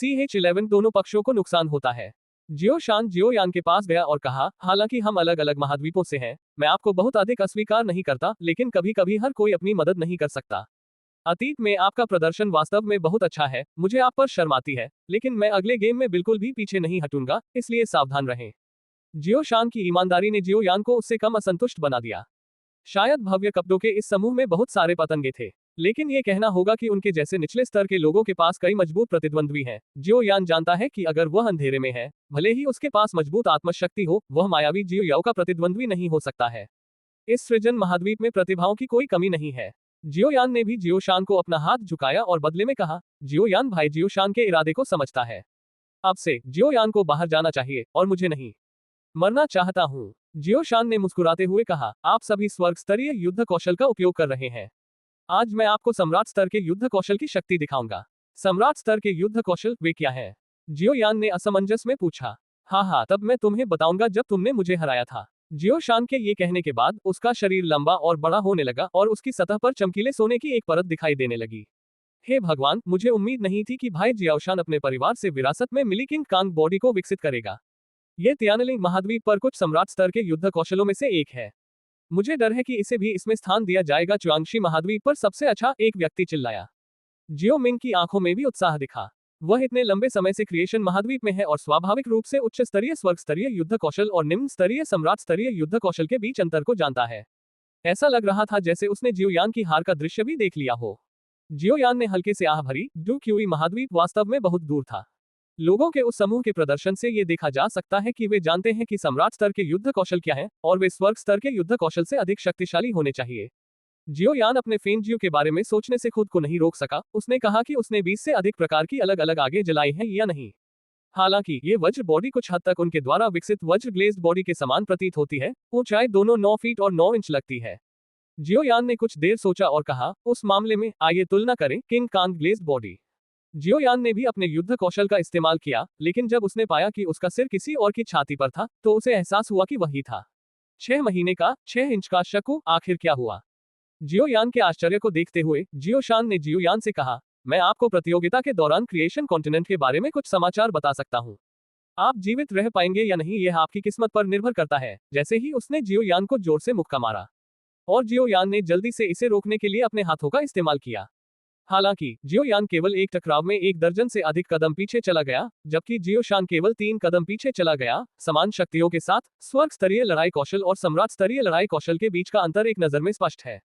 CH-11 दोनों पक्षों को नुकसान होता है। जियो शान जियो यान के पास गया और कहा, हालांकि हम अलग अलग महाद्वीपों से हैं, मैं आपको बहुत अधिक अस्वीकार नहीं करता, लेकिन कभी कभी हर कोई अपनी मदद नहीं कर सकता। अतीत में आपका प्रदर्शन वास्तव में बहुत अच्छा है, मुझे आप पर शर्म आती है, लेकिन मैं अगले गेम में बिल्कुल भी पीछे नहीं हटूंगा, इसलिए सावधान रहें। जियो शान की ईमानदारी ने जियो यान को उससे कम असंतुष्ट बना दिया। शायद भव्य कपड़ों के इस समूह में बहुत सारे पतंगे थे, लेकिन ये कहना होगा कि उनके जैसे निचले स्तर के लोगों के पास कई मजबूत प्रतिद्वंद्वी हैं। जियो यान जानता है कि अगर वह अंधेरे में है, भले ही उसके पास मजबूत आत्मशक्ति हो, वह मायावी जियो याओ का प्रतिद्वंद्वी नहीं हो सकता है। इस सृजन महाद्वीप में प्रतिभाओं की कोई कमी नहीं है। जियो यान ने भी जियो शान को अपना हाथ झुकाया और बदले में कहा, जियो यान भाई जियो शान के इरादे को समझता है। अब से जियो यान को बाहर जाना चाहिए और मुझे नहीं मरना चाहता हूँ। जियो शान ने मुस्कुराते हुए कहा, आप सभी स्वर्ग स्तरीय युद्ध कौशल का उपयोग कर रहे हैं। आज मैं आपको सम्राट स्तर के युद्ध कौशल की शक्ति दिखाऊंगा। सम्राट स्तर के युद्ध कौशल वे क्या है? जियो यान ने असमंजस में पूछा। हाँ, तब मैं तुम्हें बताऊंगा जब तुमने मुझे हराया था। जियो शान के ये कहने के बाद उसका शरीर लंबा और बड़ा होने लगा और उसकी सतह पर चमकीले सोने की एक परत दिखाई देने लगी। हे भगवान, मुझे उम्मीद नहीं थी कि भाई जियाओशान अपने परिवार से विरासत में मिली किंग कांग बॉडी को विकसित करेगा। ये तियानलिंग महाद्वीप पर कुछ सम्राट स्तर के युद्ध कौशलों में से एक है। मुझे डर है कि इसे भी इसमें स्थान दिया जाएगा। च्युआंगशी महाद्वीप पर सबसे अच्छा, एक व्यक्ति चिल्लाया। जियो मिंग की आंखों में भी उत्साह दिखा। वह इतने लंबे समय से क्रिएशन महाद्वीप में है और स्वाभाविक रूप से उच्च स्तरीय स्वर्ग स्तरीय युद्ध कौशल और निम्न स्तरीय सम्राट स्तरीय युद्ध कौशल के बीच अंतर को जानता है। ऐसा लग रहा था जैसे उसने जियोयान की हार का दृश्य भी देख लिया हो। जियोयान ने हल्के से आह भरी। डू क्यूई महाद्वीप वास्तव में बहुत दूर था। लोगों के उस समूह के प्रदर्शन से ये देखा जा सकता है कि वे जानते हैं कि सम्राट स्तर के युद्ध कौशल क्या है और वे स्वर्ग स्तर के युद्ध कौशल से अधिक शक्तिशाली होने चाहिए। जियोयान अपने फेन जियो के बारे में सोचने से खुद को नहीं रोक सका। उसने कहा कि उसने 20 से अधिक प्रकार की अलग अलग आगे जलाई हैं या नहीं। हालांकि ये वज्र बॉडी कुछ हद तक उनके द्वारा विकसित वज्र ग्लेज्ड बॉडी के समान प्रतीत होती है। ऊंचाई दोनों 9 फीट और 9 इंच लगती है। जियोयान ने कुछ देर सोचा और कहा, उस मामले में आइए तुलना करें किंग कांग ग्लेज्ड बॉडी। जियोयान ने भी अपने युद्ध कौशल का इस्तेमाल किया, लेकिन जब उसने पाया कि उसका सिर किसी और की छाती पर था, तो उसे एहसास हुआ कि वही था। 6 महीने का 6 इंच का शकु, आखिर क्या हुआ? जियोयान के आश्चर्य को देखते हुए जियोशान ने जियोयान से कहा, मैं आपको प्रतियोगिता के दौरान क्रिएशन कॉन्टिनेंट के बारे में कुछ समाचार बता सकता हूँ। आप जीवित रह पाएंगे या नहीं यह आपकी किस्मत पर निर्भर करता है। जैसे ही उसने जियोयान को जोर से मुक्का मारा और जियोयान ने जल्दी से इसे रोकने के लिए अपने हाथों का इस्तेमाल किया। हालांकि जियोयान केवल एक टकराव में 1 दर्जन से अधिक कदम पीछे चला गया, जबकि जियोशान केवल 3 कदम पीछे चला गया। समान शक्तियों के साथ स्वर्ग स्तरीय लड़ाई कौशल और सम्राट स्तरीय लड़ाई कौशल के बीच का अंतर एक नजर में स्पष्ट है।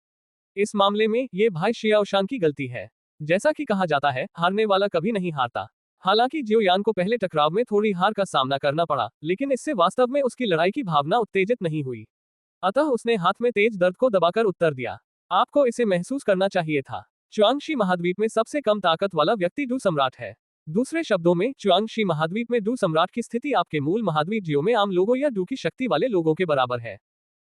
इस मामले में ये भाई शियाओशान की गलती है। जैसा कि कहा जाता है, हारने वाला कभी नहीं हारता। हालांकि जियोयान को पहले टकराव में थोड़ी हार का सामना करना पड़ा, लेकिन इससे वास्तव में उसकी लड़ाई की भावना उत्तेजित नहीं हुई। अतः उसने हाथ में तेज दर्द को दबाकर उत्तर दिया, आपको इसे महसूस करना चाहिए था। च्युआंगशी महाद्वीप में सबसे कम ताकत वाला व्यक्ति डू सम्राट है। दूसरे शब्दों में, च्युआंगशी महाद्वीप में डू सम्राट की स्थिति आपके मूल महाद्वीप जियो में आम लोगों या डू की शक्ति वाले लोगों के बराबर है।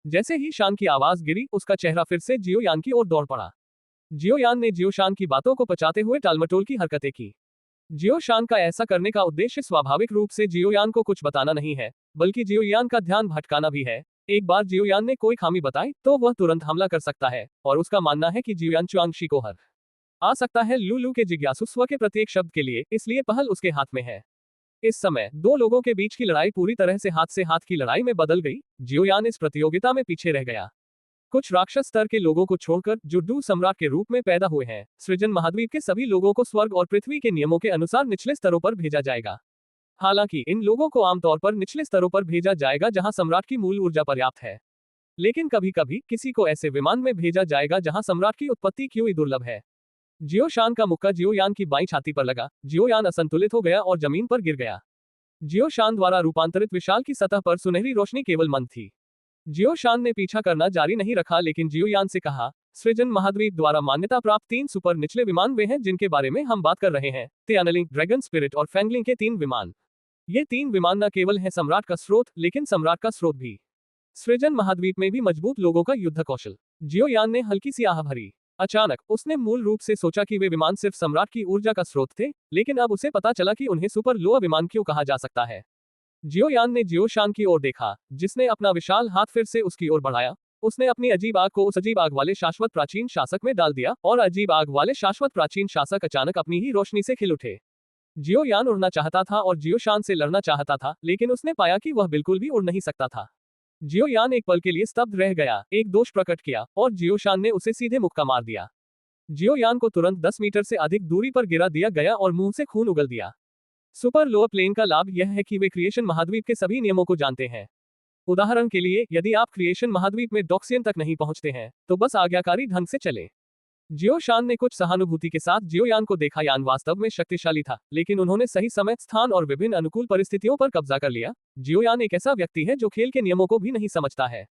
जैसे ही शान की आवाज गिरी, उसका चेहरा फिर से जियोयान की ओर दौड़ पड़ा। जियोयान ने जियोशान की बातों को पचाते हुए टालमटोल की हरकतें की। जियोशान का ऐसा करने का उद्देश्य स्वाभाविक रूप से जियोयान को कुछ बताना नहीं है, बल्कि जियोयान का ध्यान भटकाना भी है। एक बार जियोयान ने कोई खामी बताई, तो वह तुरंत हमला कर सकता है, और उसका मानना है कि जियोयान च्युआंगशी को हर आ सकता है। लू के जिज्ञासु स्व के प्रत्येक शब्द के लिए, इसलिए पहल उसके हाथ में है। इस समय 2 लोगों के बीच की लड़ाई पूरी तरह से हाथ की लड़ाई में बदल गई। जियोयान इस प्रतियोगिता में पीछे रह गया। कुछ राक्षस स्तर के लोगों को छोड़कर, जो डू सम्राट के रूप में पैदा हुए हैं, सृजन महाद्वीप के सभी लोगों को स्वर्ग और पृथ्वी के नियमों के अनुसार निचले स्तरों पर भेजा जाएगा। हालांकि इन लोगों को आमतौर पर निचले स्तरों पर भेजा जाएगा जहां सम्राट की मूल ऊर्जा पर्याप्त है, लेकिन कभी कभी किसी को ऐसे विमान में भेजा जाएगा जहां सम्राट की उत्पत्ति क्यों दुर्लभ है। जियोशान का मुक्का जियोयान की बाईं छाती पर लगा। जियोयान असंतुलित हो गया और जमीन पर गिर गया। जियोशान द्वारा रूपांतरित विशाल की सतह पर सुनहरी रोशनी केवल मंद थी। जियोशान ने पीछा करना जारी नहीं रखा, लेकिन जियोयान से कहा, सृजन महाद्वीप द्वारा मान्यता प्राप्त 3 सुपर निचले विमान वे हैं जिनके बारे में हम बात कर रहे हैं। तियानलिंग, ड्रैगन स्पिरिट और फैंगलिंग के 3 विमान। ये 3 विमान न केवल हैं सम्राट का स्रोत, लेकिन सम्राट का स्रोत भी। सृजन महाद्वीप में भी मजबूत लोगों का युद्ध कौशल। जियोयान ने हल्की सी आह भरी। अचानक उसने मूल रूप से सोचा कि वे विमान सिर्फ सम्राट की ऊर्जा का स्रोत थे, लेकिन अब उसे पता चला कि उन्हें सुपर लोअर विमान क्यों कहा जा सकता है। जियोयान ने जियोशान की ओर देखा, जिसने अपना विशाल हाथ फिर से उसकी ओर बढ़ाया। उसने अपनी अजीब आग को उस अजीब आग वाले शाश्वत प्राचीन शासक में डाल दिया, और अजीब आग वाले शाश्वत प्राचीन शासक अचानक अपनी ही रोशनी से खिल उठे। जियो यान उड़ना चाहता था और जियो शान से लड़ना चाहता था, लेकिन उसने पाया कि वह बिल्कुल भी उड़ नहीं सकता था। जियो यान एक पल के लिए स्तब्ध रह गया, एक दोष प्रकट किया, और जियो शान ने उसे सीधे मुक्का मार दिया। जियो यान को तुरंत 10 मीटर से अधिक दूरी पर गिरा दिया गया और मुंह से खून उगल दिया। सुपर लोअर प्लेन का लाभ यह है कि वे क्रिएशन महाद्वीप के सभी नियमों को जानते हैं। उदाहरण के लिए, यदि आप क्रिएशन महाद्वीप में डॉक्सियन तक नहीं पहुंचते हैं, तो बस आज्ञाकारी ढंग से चले। जियो शान ने कुछ सहानुभूति के साथ जियो यान को देखा। यान वास्तव में शक्तिशाली था, लेकिन उन्होंने सही समय, स्थान और विभिन्न अनुकूल परिस्थितियों पर कब्जा कर लिया। जियो यान एक ऐसा व्यक्ति है जो खेल के नियमों को भी नहीं समझता है।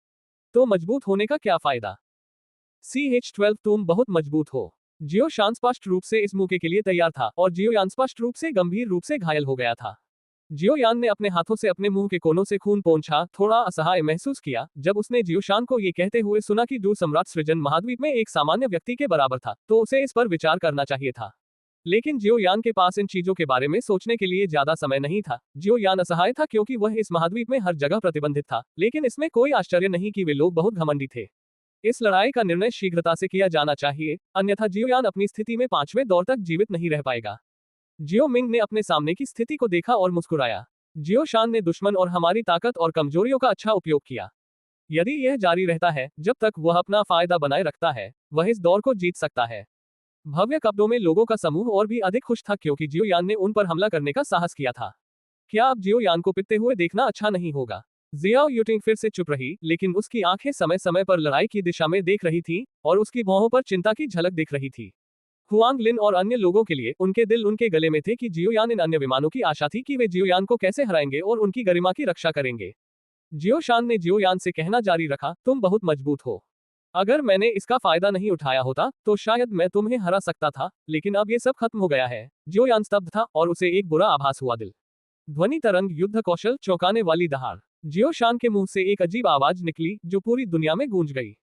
तो मजबूत होने का क्या फायदा? CH-12 तुम बहुत मजबूत हो। जियो शान स्पष्ट रूप से इस मौके के लिए तैयार था और जियो यान स्पष्ट रूप से गंभीर रूप से घायल हो गया था। जियो यान ने अपने हाथों से अपने मुंह के कोनों से खून पोंछा, थोड़ा असहाय महसूस किया जब उसने जियो शान को ये कहते हुए सुना कि डू सम्राट सृजन महाद्वीप में एक सामान्य व्यक्ति के बराबर था, तो उसे इस पर विचार करना चाहिए था। लेकिन जियो यान के पास इन चीजों के बारे में सोचने के लिए ज्यादा समय नहीं था। जियो यान असहाय था क्योंकि वह इस महाद्वीप में हर जगह प्रतिबंधित था, लेकिन इसमें कोई आश्चर्य नहीं कि वे लोग बहुत घमंडी थे। इस लड़ाई का निर्णय शीघ्रता से किया जाना चाहिए, अन्यथा जियो यान अपनी स्थिति में 5वें दौर तक जीवित नहीं रह पाएगा। जियो मिंग ने अपने सामने की स्थिति को देखा और मुस्कुराया। जियो शान ने दुश्मन और हमारी ताकत और कमजोरियों का अच्छा उपयोग किया। यदि यह जारी रहता है, जब तक वह अपना फायदा बनाए रखता है, वह इस दौर को जीत सकता है। भव्य कब्रों में लोगों का समूह और भी अधिक खुश था क्योंकि जियो यान ने उन पर हमला करने का साहस किया था। क्या अब जियो यान को पिटते हुए देखना अच्छा नहीं होगा? जियाओ यूटिंग फिर से चुप रही, लेकिन उसकी आंखें समय समय पर लड़ाई की दिशा में देख रही थी और उसकी भौहों पर चिंता की झलक दिख रही थी। हुआंग लिन और अन्य लोगों के लिए उनके दिल उनके गले में थे कि जियो यान, इन अन्य विमानों की आशा थी कि वे जियो यान को कैसे हराएंगे और उनकी गरिमा की रक्षा करेंगे। जियो शान ने जियो यान से कहना जारी रखा, तुम बहुत मजबूत हो। अगर मैंने इसका फायदा नहीं उठाया होता, तो शायद मैं तुम्हें हरा सकता था, लेकिन अब ये सब खत्म हो गया है। जियो यान स्तब्ध था और उसे एक बुरा आभास हुआ। दिल ध्वनि तरंग, युद्ध कौशल, चौंकाने वाली दहाड़। जियो शान के मुंह से एक अजीब आवाज निकली जो पूरी दुनिया में गूंज गई।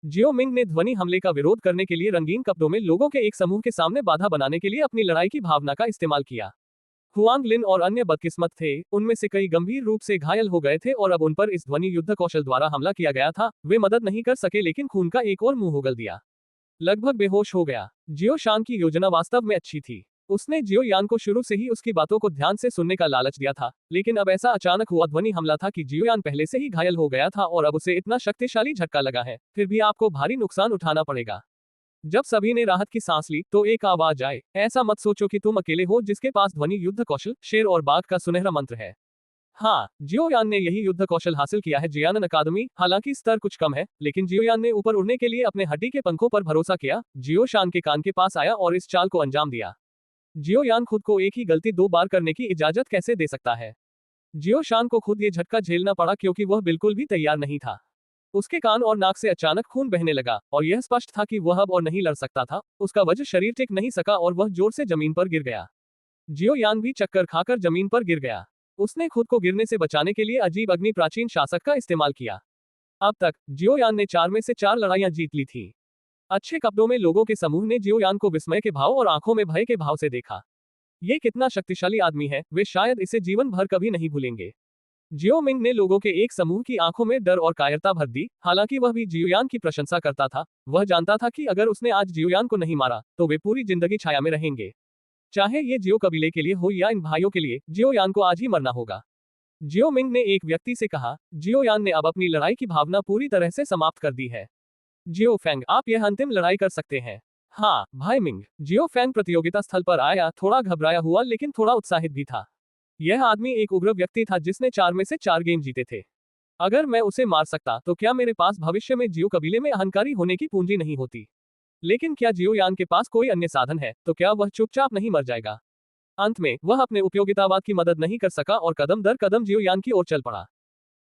जियो मिंग ने ध्वनि हमले का विरोध करने के लिए रंगीन कपड़ों में लोगों के एक समूह के सामने बाधा बनाने के लिए अपनी लड़ाई की भावना का इस्तेमाल किया। हुआंग लिन और अन्य बदकिस्मत थे, उनमें से कई गंभीर रूप से घायल हो गए थे और अब उन पर इस ध्वनि युद्ध कौशल द्वारा हमला किया गया था। वे मदद नहीं कर सके, लेकिन खून का एक और मुंह उगल दिया। लगभग बेहोश हो गया। जियो शान की योजना वास्तव में अच्छी थी। उसने जियो यान को शुरू से ही उसकी बातों को ध्यान से सुनने का लालच दिया था, लेकिन अब ऐसा अचानक हुआ ध्वनि हमला था कि जियो यान पहले से ही घायल हो गया था और अब उसे इतना शक्तिशाली झटका लगा है, फिर भी आपको भारी नुकसान उठाना पड़ेगा। जब सभी ने राहत की सांस ली, तो एक आवाज आए, ऐसा मत सोचो कि तुम अकेले हो जिसके पास ध्वनि युद्ध कौशल, शेर और बाघ का सुनहरा मंत्र है। हाँ, जियो यान ने यही युद्ध कौशल हासिल किया है जियानन अकादमी। हालांकि स्तर कुछ कम है, लेकिन जियो यान ने ऊपर उड़ने के लिए अपने हड्डी के पंखों पर भरोसा किया। जियो शान के कान के पास आया और इस चाल को अंजाम दिया। जियो यान खुद को एक ही गलती 2 बार करने की इजाजत कैसे दे सकता है? जियो शान को खुद ये झटका झेलना पड़ा क्योंकि वह बिल्कुल भी तैयार नहीं था। उसके कान और नाक से अचानक खून बहने लगा और यह स्पष्ट था कि वह अब और नहीं लड़ सकता था। उसका वज्र शरीर टिक नहीं सका और वह जोर से जमीन पर गिर गया। जियो यान भी चक्कर खाकर जमीन पर गिर गया। उसने खुद को गिरने से बचाने के लिए अजीब अग्नि प्राचीन शासक का इस्तेमाल किया। अब तक जियो यान ने 4 में से 4 लड़ाइयां जीत ली थी। अच्छे कपड़ों में लोगों के समूह ने जियो यान को विस्मय के भाव और आंखों में भय के भाव से देखा। ये कितना शक्तिशाली आदमी है, वे शायद इसे जीवन भर कभी नहीं भूलेंगे। जियो मिंग ने लोगों के एक समूह की आंखों में डर और कायरता भर दी। हालांकि वह भी जियो यान की प्रशंसा करता था। वह जानता था कि अगर उसने आज जियो यान को नहीं मारा, तो वे पूरी जिंदगी छाया में रहेंगे। चाहे ये जियो कबीले के लिए हो या इन भाइयों के लिए, जियो यान को आज ही मरना होगा। जियो मिंग ने एक व्यक्ति से कहा। जियो यान ने अब अपनी लड़ाई की भावना पूरी तरह से समाप्त कर दी है। जियो फेंग, आप यह अंतिम लड़ाई कर सकते हैं। हाँ भाई मिंग। जियो फेंग प्रतियोगिता स्थल पर आया, थोड़ा घबराया हुआ लेकिन थोड़ा उत्साहित भी था। यह आदमी एक उग्र व्यक्ति था जिसने 4 में से 4 गेम जीते थे। अगर मैं उसे मार सकता तो क्या मेरे पास भविष्य में जियो कबीले में अहंकारी होने की पूंजी नहीं होती? लेकिन क्या जियो यान के पास कोई अन्य साधन है, तो क्या वह चुपचाप नहीं मर जाएगा? अंत में वह अपने उपयोगितावाद की मदद नहीं कर सका और कदम दर कदम जियो यान की ओर चल पड़ा।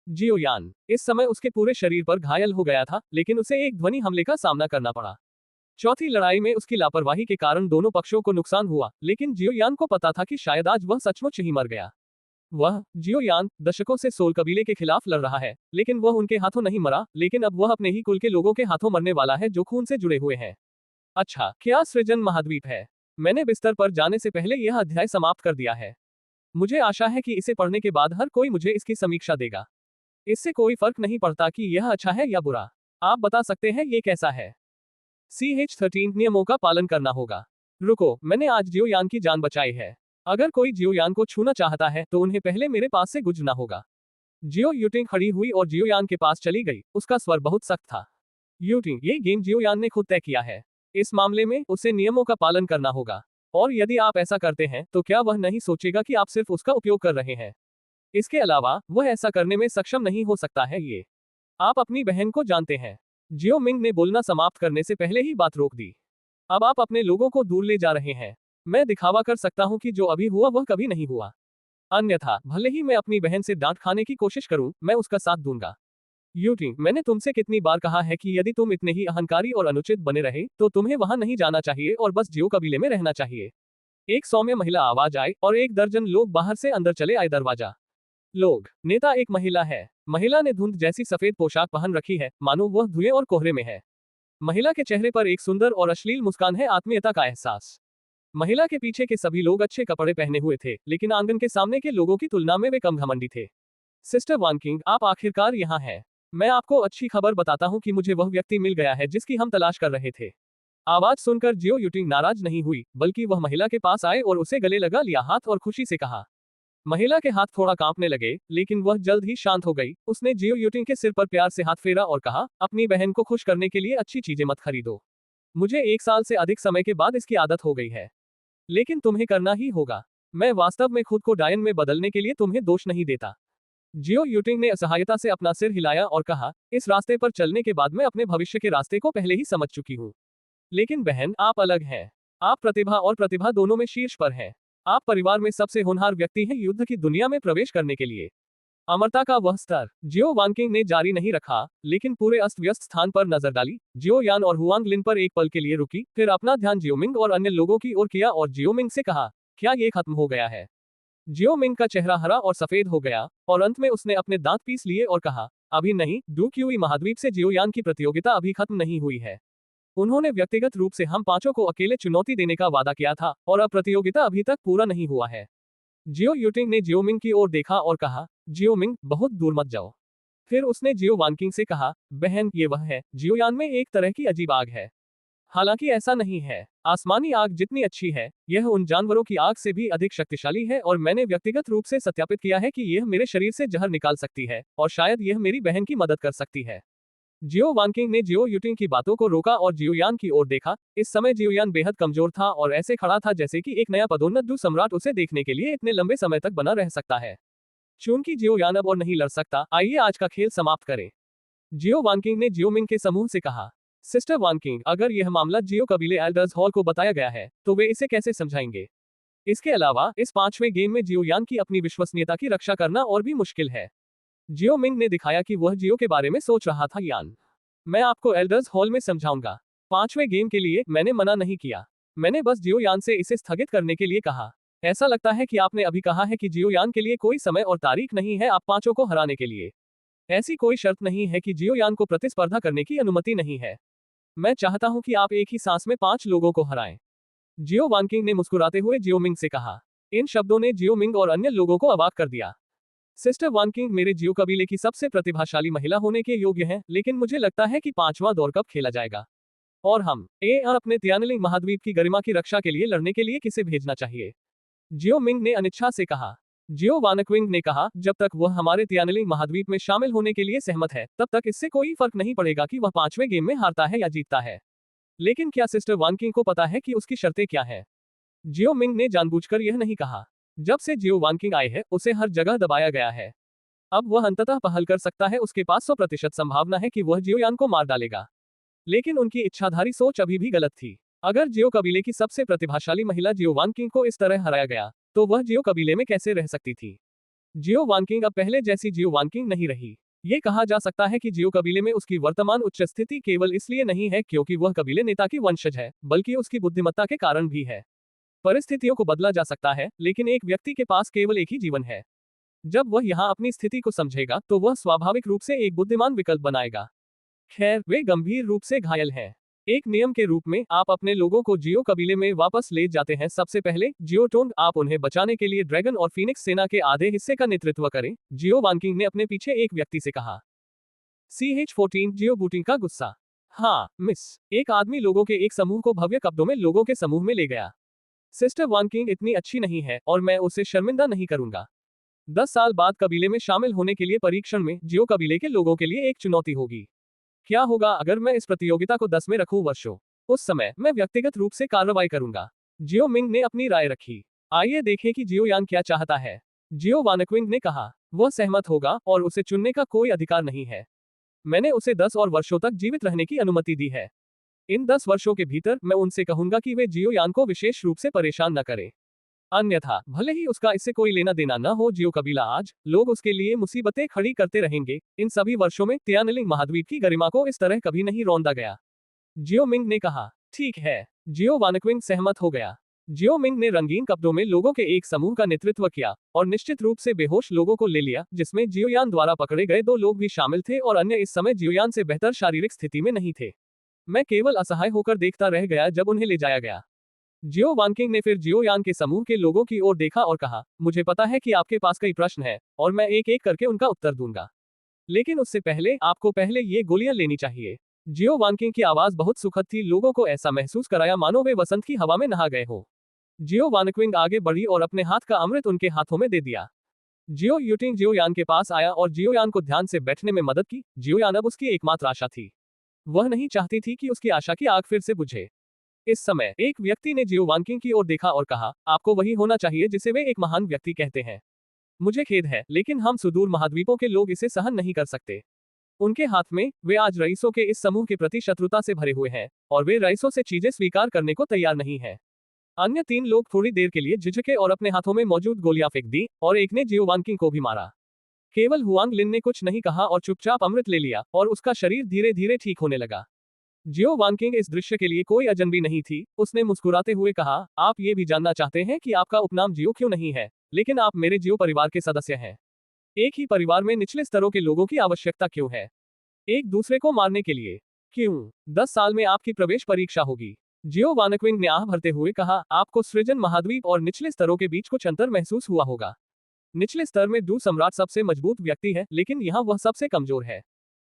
जियो यान इस समय उसके पूरे शरीर पर घायल हो गया था, लेकिन उसे एक ध्वनि हमले का सामना करना पड़ा। चौथी लड़ाई में उसकी लापरवाही के कारण दोनों पक्षों को नुकसान हुआ, लेकिन जियो यान को पता था कि शायद आज वह सचमुच ही मर गया। वह जियो यान दशकों से सोल कबीले के खिलाफ लड़ रहा है, लेकिन वह उनके हाथों नहीं मरा, लेकिन अब वह अपने ही कुल के लोगों के हाथों मरने वाला है जो खून से जुड़े हुए हैं। अच्छा, क्या सृजन महाद्वीप है? मैंने बिस्तर पर जाने से पहले यह अध्याय समाप्त कर दिया है। मुझे आशा है कि इसे पढ़ने के बाद हर कोई मुझे इसकी समीक्षा देगा। इससे कोई फर्क नहीं पड़ता कि यह अच्छा है या बुरा। आप बता सकते हैं ये कैसा है। CH-13 नियमों का पालन करना होगा। रुको, मैंने आज जियो यान की जान बचाई है। अगर कोई जियोयान को छूना चाहता है तो उन्हें पहले मेरे पास से गुजरना होगा। जियो यूटिंग खड़ी हुई और जियोयान के पास चली गई। उसका स्वर बहुत सख्त था। यूटिंग, ये गेम जियोयान ने खुद तय किया है। इस मामले में उसे नियमों का पालन करना होगा। और यदि आप ऐसा करते हैं तो क्या वह नहीं सोचेगा कि आप सिर्फ उसका उपयोग कर रहे हैं? इसके अलावा वह ऐसा करने में सक्षम नहीं हो सकता है। ये आप अपनी बहन को जानते हैं। जियो मिंग ने बोलना समाप्त करने से पहले ही बात रोक दी। अब आप अपने लोगों को दूर ले जा रहे हैं। मैं दिखावा कर सकता हूं कि जो अभी हुआ वह कभी नहीं हुआ। अन्यथा भले ही मैं अपनी बहन से डांट खाने की कोशिश करूं, मैं उसका साथ दूंगा। यूटिंग, मैंने तुमसे कितनी बार कहा है कि यदि तुम इतने ही अहंकारी और अनुचित बने रहे तो तुम्हें वहां नहीं जाना चाहिए और बस जियो कबीले में रहना चाहिए। एक सौम्य महिला आवाज आई और 1 दर्जन लोग बाहर से अंदर चले आए। दरवाजा लोग, नेता एक महिला है। महिला ने धुंध जैसी सफेद पोशाक पहन रखी है, मानो वह धुएं और कोहरे में है। महिला के चेहरे पर एक सुंदर और अश्लील मुस्कान है, आत्मीयता का एहसास। महिला के पीछे के सभी लोग अच्छे कपड़े पहने हुए थे, लेकिन आंगन के सामने के लोगों की तुलना में वे कम घमंडी थे। सिस्टर वानकिंग, आप आखिरकार यहाँ हैं। मैं आपको अच्छी खबर बताता हूँ कि मुझे वह व्यक्ति मिल गया है जिसकी हम तलाश कर रहे थे। आवाज सुनकर जियो यूटिंग नाराज नहीं हुई, बल्कि वह महिला के पास आए और उसे गले लगा लिया हाथ और खुशी से कहा। महिला के हाथ थोड़ा कांपने लगे, लेकिन वह जल्द ही शांत हो गई। उसने जियो यूटिंग के सिर पर प्यार से हाथ फेरा और कहा, अपनी बहन को खुश करने के लिए अच्छी चीजें मत खरीदो। मुझे 1 साल से अधिक समय के बाद इसकी आदत हो गई है। लेकिन तुम्हें करना ही होगा। मैं वास्तव में खुद को डायन में बदलने के लिए तुम्हें दोष नहीं देता। जियो यूटिंग ने असहायता से अपना सिर हिलाया और कहा, इस रास्ते पर चलने के बाद मैं अपने भविष्य के रास्ते को पहले ही समझ चुकी हूँ। लेकिन बहन, आप अलग हैं। आप प्रतिभा और प्रतिभा दोनों में शीर्ष पर हैं। आप परिवार में सबसे होनहार व्यक्ति हैं युद्ध की दुनिया में प्रवेश करने के लिए। अमरता का वह स्तर। जियो वानकिंग ने जारी नहीं रखा, लेकिन पूरे अस्त व्यस्त स्थान पर नजर डाली। जियो यान और हुआंग लिन पर एक पल के लिए रुकी, फिर अपना ध्यान जियोमिंग और अन्य लोगों की ओर किया और जियोमिंग से कहा, क्या ये खत्म हो गया है? जियोमिंग का चेहरा हरा और सफेद हो गया, और अंत में उसने अपने दांत पीस लिए और कहा, अभी नहीं, डूक्यूई महाद्वीप से जियोयान की प्रतियोगिता अभी खत्म नहीं हुई है। उन्होंने व्यक्तिगत रूप से हम पांचों को अकेले चुनौती देने का वादा किया था, और अब प्रतियोगिता अभी तक पूरा नहीं हुआ है। जियो यूटिंग ने जियोमिंग की ओर देखा और कहा, जियोमिंग, बहुत दूर मत जाओ। फिर उसने जियो वानकिंग से कहा, बहन, ये वह है। जियोयान में एक तरह की अजीब आग है। हालांकि ऐसा नहीं है। आसमानी आग जितनी अच्छी है, यह उन जानवरों की आग से भी अधिक शक्तिशाली है, और मैंने व्यक्तिगत रूप से सत्यापित किया है कि यह मेरे शरीर से जहर निकाल सकती है, और शायद यह मेरी बहन की मदद कर सकती है। जियो वानकिंग ने जियो यूटिंग की बातों को रोका और जियोयान की ओर देखा। इस समय जियोयान बेहद कमजोर था और ऐसे खड़ा था जैसे कि एक नया पदोन्नत सम्राट उसे देखने के लिए इतने लंबे समय तक बना रह सकता है। चूंकि जियोयान अब और नहीं लड़ सकता, आइए आज का खेल समाप्त करें। जियो वानकिंग ने जियोमिंग के समूह से कहा। सिस्टर वानकिंग, अगर यह मामला जियो कबीले एल्डर्स हॉल को बताया गया है, तो वे इसे कैसे समझाएंगे? इसके अलावा इस 5वें गेम में जियोयान की अपनी विश्वसनीयता की रक्षा करना और भी मुश्किल है। जियो मिंग ने दिखाया कि वह जियो के बारे में सोच रहा था। यान, मैं आपको एल्डर्स हॉल में समझाऊंगा। 5वें गेम के लिए मैंने मना नहीं किया। मैंने बस जियो यान से इसे स्थगित करने के लिए कहा। ऐसा लगता है कि आपने अभी कहा है कि जियो यान के लिए कोई समय और तारीख नहीं है आप पांचों को हराने के लिए। ऐसी कोई शर्त नहीं है कि जियो यान को प्रतिस्पर्धा करने की अनुमति नहीं है। मैं चाहता हूं कि आप एक ही सांस में 5 लोगों को हराएं। जियो वानकिंग ने मुस्कुराते हुए जियो मिंग से कहा। इन शब्दों ने जियो मिंग और अन्य लोगों को अवाक कर दिया। सिस्टर वानकिंग मेरे जियो कबीले की सबसे प्रतिभाशाली महिला होने के योग्य हैं, लेकिन मुझे लगता है कि 5वां दौर कब खेला जाएगा, और हम अपने तियानलिंग महाद्वीप की गरिमा की रक्षा के लिए लड़ने के लिए किसे भेजना चाहिए? जियो मिंग ने अनिच्छा से कहा। जियो वानक्विंग ने कहा, जब तक वह हमारे तियानलिंग महाद्वीप में शामिल होने के लिए सहमत है, तब तक इससे कोई फर्क नहीं पड़ेगा कि वह 5वें गेम में हारता है या जीतता है। लेकिन क्या सिस्टर वानकिंग को पता है कि उसकी शर्तें क्या हैं? जियो मिंग ने जानबूझकर यह नहीं कहा। जब से जियो वानकिंग आए हैं, उसे हर जगह दबाया गया है। अब वह अंततः पहल कर सकता है। उसके पास 100% संभावना है कि वह जियोयान को मार डालेगा। लेकिन उनकी इच्छाधारी सोच अभी भी गलत थी। अगर जियो कबीले की सबसे प्रतिभाशाली महिला जियो वानकिंग को इस तरह हराया गया, तो वह जियो कबीले में कैसे रह सकती थी? जियो वानकिंग अब पहले जैसी जियो वानकिंग नहीं रही। ये कहा जा सकता है कि जियो कबीले में उसकी वर्तमान उच्च स्थिति केवल इसलिए नहीं है क्योंकि वह कबीले नेता की वंशज है, बल्कि उसकी बुद्धिमत्ता के कारण भी है। परिस्थितियों को बदला जा सकता है, लेकिन एक व्यक्ति के पास केवल एक ही जीवन है। जब वह यहाँ अपनी स्थिति को समझेगा, तो वह स्वाभाविक रूप से एक बुद्धिमान विकल्प बनाएगा। खैर, वे गंभीर रूप से घायल हैं। एक नियम के रूप में आप अपने लोगों को जियो कबीले में वापस ले जाते हैं। सबसे पहले जियो टोंग, आप उन्हें बचाने के लिए ड्रैगन और फीनिक्स सेना के आधे हिस्से का नेतृत्व करें। जियो वानकिंग ने अपने पीछे एक व्यक्ति से कहा। CH-14 जियो बूटिंग का गुस्सा। हाँ मिस। एक आदमी लोगों के एक समूह को भव्य कपड़ों में लोगों के समूह में ले गया। सिस्टर वान किंग इतनी अच्छी नहीं है और मैं उसे शर्मिंदा नहीं करूंगा। 10 साल बाद कबीले में शामिल होने के लिए परीक्षण में जियो कबीले के लोगों के लिए एक चुनौती होगी। क्या होगा अगर मैं इस प्रतियोगिता को 10 में रखूं वर्षों? उस समय मैं व्यक्तिगत रूप से कार्रवाई करूंगा। जियो मिंग ने अपनी राय रखी। आइए देखें कि जियो यान क्या चाहता है। जियो वानक्विंग ने कहा, वह सहमत होगा और उसे चुनने का कोई अधिकार नहीं है। मैंने उसे 10 और वर्षों तक जीवित रहने की अनुमति दी है। इन 10 वर्षों के भीतर मैं उनसे कहूंगा कि वे जियो यान को विशेष रूप से परेशान न करें। अन्यथा भले ही उसका इससे कोई लेना देना न हो, जियो कबीला आज लोग उसके लिए मुसीबतें खड़ी करते रहेंगे। इन सभी वर्षों में तियानलिंग महाद्वीप की गरिमा को इस तरह कभी नहीं रौंदा गया। जियो मिंग ने कहा, ठीक है। जियो वानक्विंग सहमत हो गया। जियो मिंग ने रंगीन कपड़ों में लोगों के एक समूह का नेतृत्व किया और निश्चित रूप से बेहोश लोगों को ले लिया, जिसमें जियोयान द्वारा पकड़े गए 2 लोग भी शामिल थे और अन्य इस समय जियोयान से बेहतर शारीरिक स्थिति में नहीं थे। मैं केवल असहाय होकर देखता रह गया जब उन्हें ले जाया गया। जियो वानकिंग ने फिर जियोयान के समूह के लोगों की ओर देखा और कहा, मुझे पता है कि आपके पास कई प्रश्न हैं और मैं एक एक करके उनका उत्तर दूंगा। लेकिन उससे पहले आपको पहले ये गोलियां लेनी चाहिए। जियो वानकिंग की आवाज बहुत सुखद थी, लोगों को ऐसा महसूस कराया मानो वे वसंत की हवा में नहा गए हो। जियो वानक्विंग आगे बढ़ी और अपने हाथ का अमृत उनके हाथों में दे दिया। जियो यूटिंग जियोयान के पास आया और जियोयान को ध्यान से बैठने में मदद की। जियोयान अब उसकी एकमात्र आशा थी। वह नहीं चाहती थी कि उसकी आशा की आग फिर से बुझे। इस समय एक व्यक्ति ने जियो वानकिंग की ओर देखा और कहा, आपको वही होना चाहिए जिसे वे एक महान व्यक्ति कहते हैं। मुझे खेद है, लेकिन हम सुदूर महाद्वीपों के लोग इसे सहन नहीं कर सकते। उनके हाथ में वे आज रईसों के इस समूह के प्रति शत्रुता से भरे हुए हैं और वे रईसों से चीजें स्वीकार करने को तैयार नहीं है। अन्य 3 लोग थोड़ी देर के लिए झिझके और अपने हाथों में मौजूद गोलियां फेंक दी और एक ने जियो वानकिंग को भी मारा। केवल हुआंग लिन ने कुछ नहीं कहा और चुपचाप अमृत ले लिया और उसका शरीर धीरे धीरे ठीक होने लगा। जियो वानकिंग इस दृश्य के लिए कोई अजनबी नहीं थी। उसने मुस्कुराते हुए कहा, आप ये भी जानना चाहते हैं कि आपका उपनाम जियो क्यों नहीं है, लेकिन आप मेरे जियो परिवार के सदस्य हैं। एक ही परिवार में निचले स्तरों के लोगों की आवश्यकता क्यों है? एक दूसरे को मारने के लिए क्यों? 10 साल में आपकी प्रवेश परीक्षा होगी। जियो वानक्विंग ने आह भरते हुए कहा, आपको सृजन महाद्वीप और निचले स्तरों के बीच कुछ अंतर महसूस हुआ होगा। निचले स्तर में डू सम्राट सबसे मजबूत व्यक्ति है, लेकिन यहाँ वह सबसे कमजोर है।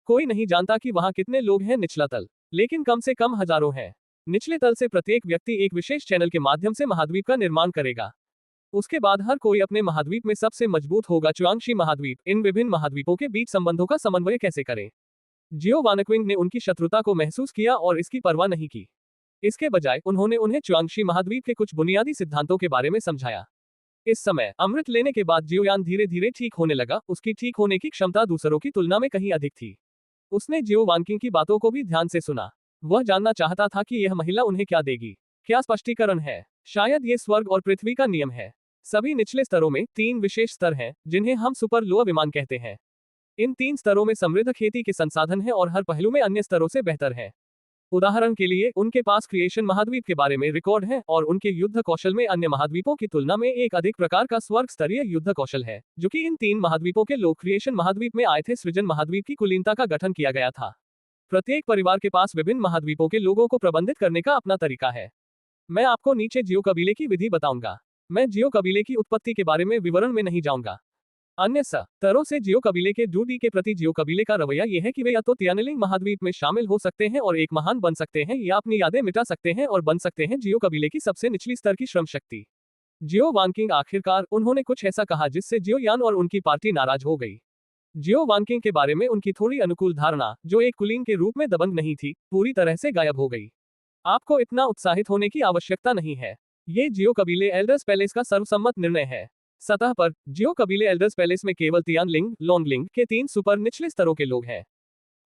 कोई नहीं जानता कि वहाँ कितने लोग हैं निचला तल, लेकिन कम से कम हजारों हैं। निचले तल से प्रत्येक व्यक्ति एक विशेष चैनल के माध्यम से महाद्वीप का निर्माण करेगा। उसके बाद हर कोई अपने महाद्वीप में सबसे मजबूत होगा। च्युआंगशी महाद्वीप इन विभिन्न महाद्वीपों के बीच संबंधों का समन्वय कैसे करें? जियो वानक्विंग ने उनकी शत्रुता को महसूस किया और इसकी परवाह नहीं की। इसके बजाय उन्होंने उन्हें च्युआंगशी महाद्वीप के कुछ बुनियादी सिद्धांतों के बारे में समझाया। इस समय अमृत लेने के बाद जियोयान धीरे धीरे ठीक होने लगा। उसकी ठीक होने की क्षमता दूसरों की तुलना में कहीं अधिक थी। उसने जियो वानकिंग की बातों को भी ध्यान से सुना। वह जानना चाहता था कि यह महिला उन्हें क्या देगी। क्या स्पष्टीकरण है? शायद ये स्वर्ग और पृथ्वी का नियम है। सभी निचले स्तरों में 3 विशेष स्तर हैं, जिन्हें हम सुपर लोअर विमान कहते हैं। इन 3 स्तरों में समृद्ध खेती के संसाधन हैं और हर पहलू में अन्य स्तरों से बेहतर है। उदाहरण के लिए उनके पास क्रिएशन महाद्वीप के बारे में रिकॉर्ड है और उनके युद्ध कौशल में अन्य महाद्वीपों की तुलना में एक अधिक प्रकार का स्वर्ग स्तरीय युद्ध कौशल है, जो कि इन 3 महाद्वीपों के लोग क्रिएशन महाद्वीप में आए थे। सृजन महाद्वीप की कुलीनता का गठन किया गया था। प्रत्येक परिवार के पास विभिन्न महाद्वीपों के लोगों को प्रबंधित करने का अपना तरीका है। मैं आपको नीचे जियो कबीले की विधि बताऊंगा। मैं जियो कबीले की उत्पत्ति के बारे में विवरण में नहीं जाऊंगा। अन्य स्तरों से जियो कबीले के डूडी के प्रति जियो कबीले का रवैया यह है कि वे या तो तियानलिंग महाद्वीप में शामिल हो सकते हैं और एक महान बन सकते हैं, या अपनी यादें मिटा सकते हैं और बन सकते हैं जियो कबीले की सबसे निचली स्तर की श्रम शक्ति। जियो वानकिंग आखिरकार उन्होंने कुछ ऐसा कहा जिससे जियो यान और उनकी पार्टी नाराज हो गई। जियो वानकिंग के बारे में उनकी थोड़ी अनुकूल धारणा, जो एक कुलीन के रूप में दबंग नहीं थी, पूरी तरह से गायब हो गई। आपको इतना उत्साहित होने की आवश्यकता नहीं है। ये जियो कबीले एल्डर्स पैलेस का सर्वसम्मत निर्णय है। सतह पर जियो कबीले एल्डर्स पैलेस में केवल तियानलिंग, लोंगलिंग के 3 सुपर निचले स्तरों के लोग हैं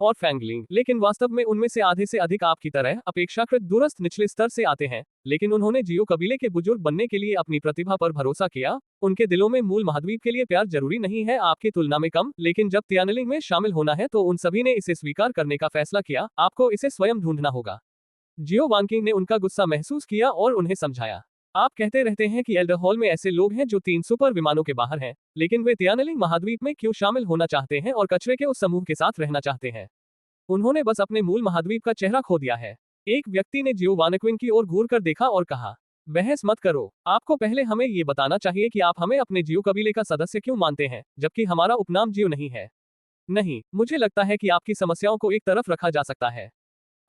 और फैंगलिंग, लेकिन वास्तव में उनमें से आधे से अधिक आपकी तरह अपेक्षाकृत दूरस्थ निचले स्तर से आते हैं। लेकिन उन्होंने जियो कबीले के बुजुर्ग बनने के लिए अपनी प्रतिभा पर भरोसा किया। उनके दिलों में मूल महाद्वीप के लिए प्यार जरूरी नहीं है आपकी तुलना में कम, लेकिन जब तियानलिंग में शामिल होना है तो उन सभी ने इसे स्वीकार करने का फैसला किया। आपको इसे स्वयं ढूंढना होगा। जियो वानकिंग ने उनका गुस्सा महसूस किया और उन्हें समझाया। आप कहते रहते हैं कि एल्डर हॉल में ऐसे लोग हैं जो 3 सुपर विमानों के बाहर हैं, लेकिन वे तियानलिंग महाद्वीप में क्यों शामिल होना चाहते हैं और कचरे के उस समूह के साथ रहना चाहते हैं? उन्होंने बस अपने मूल महाद्वीप का चेहरा खो दिया है। एक व्यक्ति ने जियो वानक्विंग की ओर घूर कर देखा और कहा, बहस मत करो। आपको पहले हमें ये बताना चाहिए कि आप हमें अपने जियो कबीले का सदस्य क्यों मानते हैं, जबकि हमारा उपनाम जियो नहीं है। नहीं, मुझे लगता है कि आपकी समस्याओं को एक तरफ रखा जा सकता है।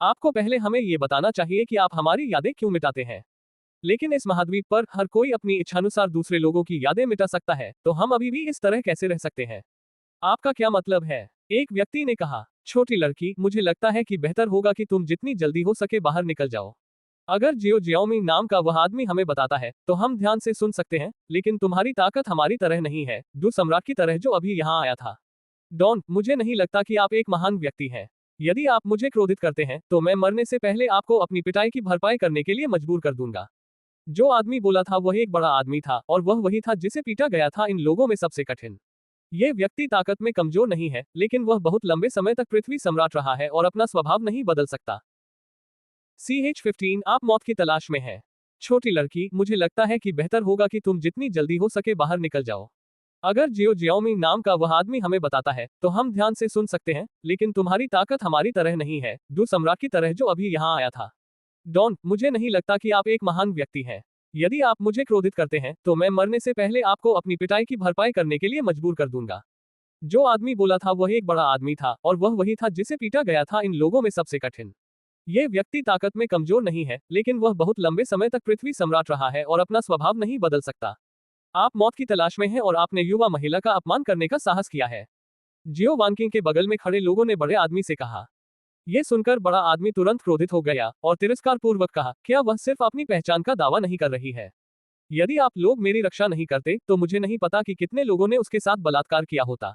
आपको पहले हमें ये बताना चाहिए कि आप हमारी यादें क्यों मिटाते हैं। लेकिन इस महाद्वीप पर हर कोई अपनी इच्छानुसार दूसरे लोगों की यादें मिटा सकता है, तो हम अभी भी इस तरह कैसे रह सकते हैं? आपका क्या मतलब है? एक व्यक्ति ने कहा। छोटी लड़की, मुझे लगता है कि बेहतर होगा कि तुम जितनी जल्दी हो सके बाहर निकल जाओ। अगर जियो जियाओमिंग नाम का वह आदमी हमें बताता है, तो हम ध्यान से सुन सकते हैं, लेकिन तुम्हारी ताकत हमारी तरह नहीं है, डू सम्राट की तरह जो अभी यहाँ आया था। डॉन, मुझे नहीं लगता कि आप एक महान व्यक्ति हैं। यदि आप मुझे क्रोधित करते हैं, तो मैं मरने से पहले आपको अपनी पिटाई की भरपाई करने के लिए मजबूर कर दूंगा। जो आदमी बोला था वह एक बड़ा आदमी था, और वह वही था जिसे पीटा गया था इन लोगों में सबसे कठिन। यह व्यक्ति ताकत में कमजोर नहीं है, लेकिन वह बहुत लंबे समय तक पृथ्वी सम्राट रहा है और अपना स्वभाव नहीं बदल सकता। CH-15, आप मौत की तलाश में हैं। छोटी लड़की, मुझे लगता है कि बेहतर होगा कि तुम जितनी जल्दी हो सके बाहर निकल जाओ। अगर जियो जियाओमिंग नाम का वह आदमी हमें बताता है, तो हम ध्यान से सुन सकते हैं, लेकिन तुम्हारी ताकत हमारी तरह नहीं है, डू सम्राट की तरह जो अभी यहाँ आया था। डॉन, मुझे नहीं लगता कि आप एक महान व्यक्ति हैं। यदि आप मुझे क्रोधित करते हैं, तो मैं मरने से पहले आपको अपनी पिटाई की भरपाई करने के लिए मजबूर कर दूंगा। जो आदमी बोला था वह एक बड़ा आदमी था, और वह वही था जिसे पीटा गया था इन लोगों में सबसे कठिन। यह व्यक्ति ताकत में कमजोर नहीं है, लेकिन वह बहुत लंबे समय तक पृथ्वी सम्राट रहा है और अपना स्वभाव नहीं बदल सकता। आप मौत की तलाश में हैं और आपने युवा महिला का अपमान करने का साहस किया है। जियो वानकिंग के बगल में खड़े लोगों ने बड़े आदमी से कहा। यह सुनकर बड़ा आदमी तुरंत क्रोधित हो गया और तिरस्कार पूर्वक कहा, क्या वह सिर्फ अपनी पहचान का दावा नहीं कर रही है? यदि आप लोग मेरी रक्षा नहीं करते, तो मुझे नहीं पता कि कितने लोगों ने उसके साथ बलात्कार किया होता।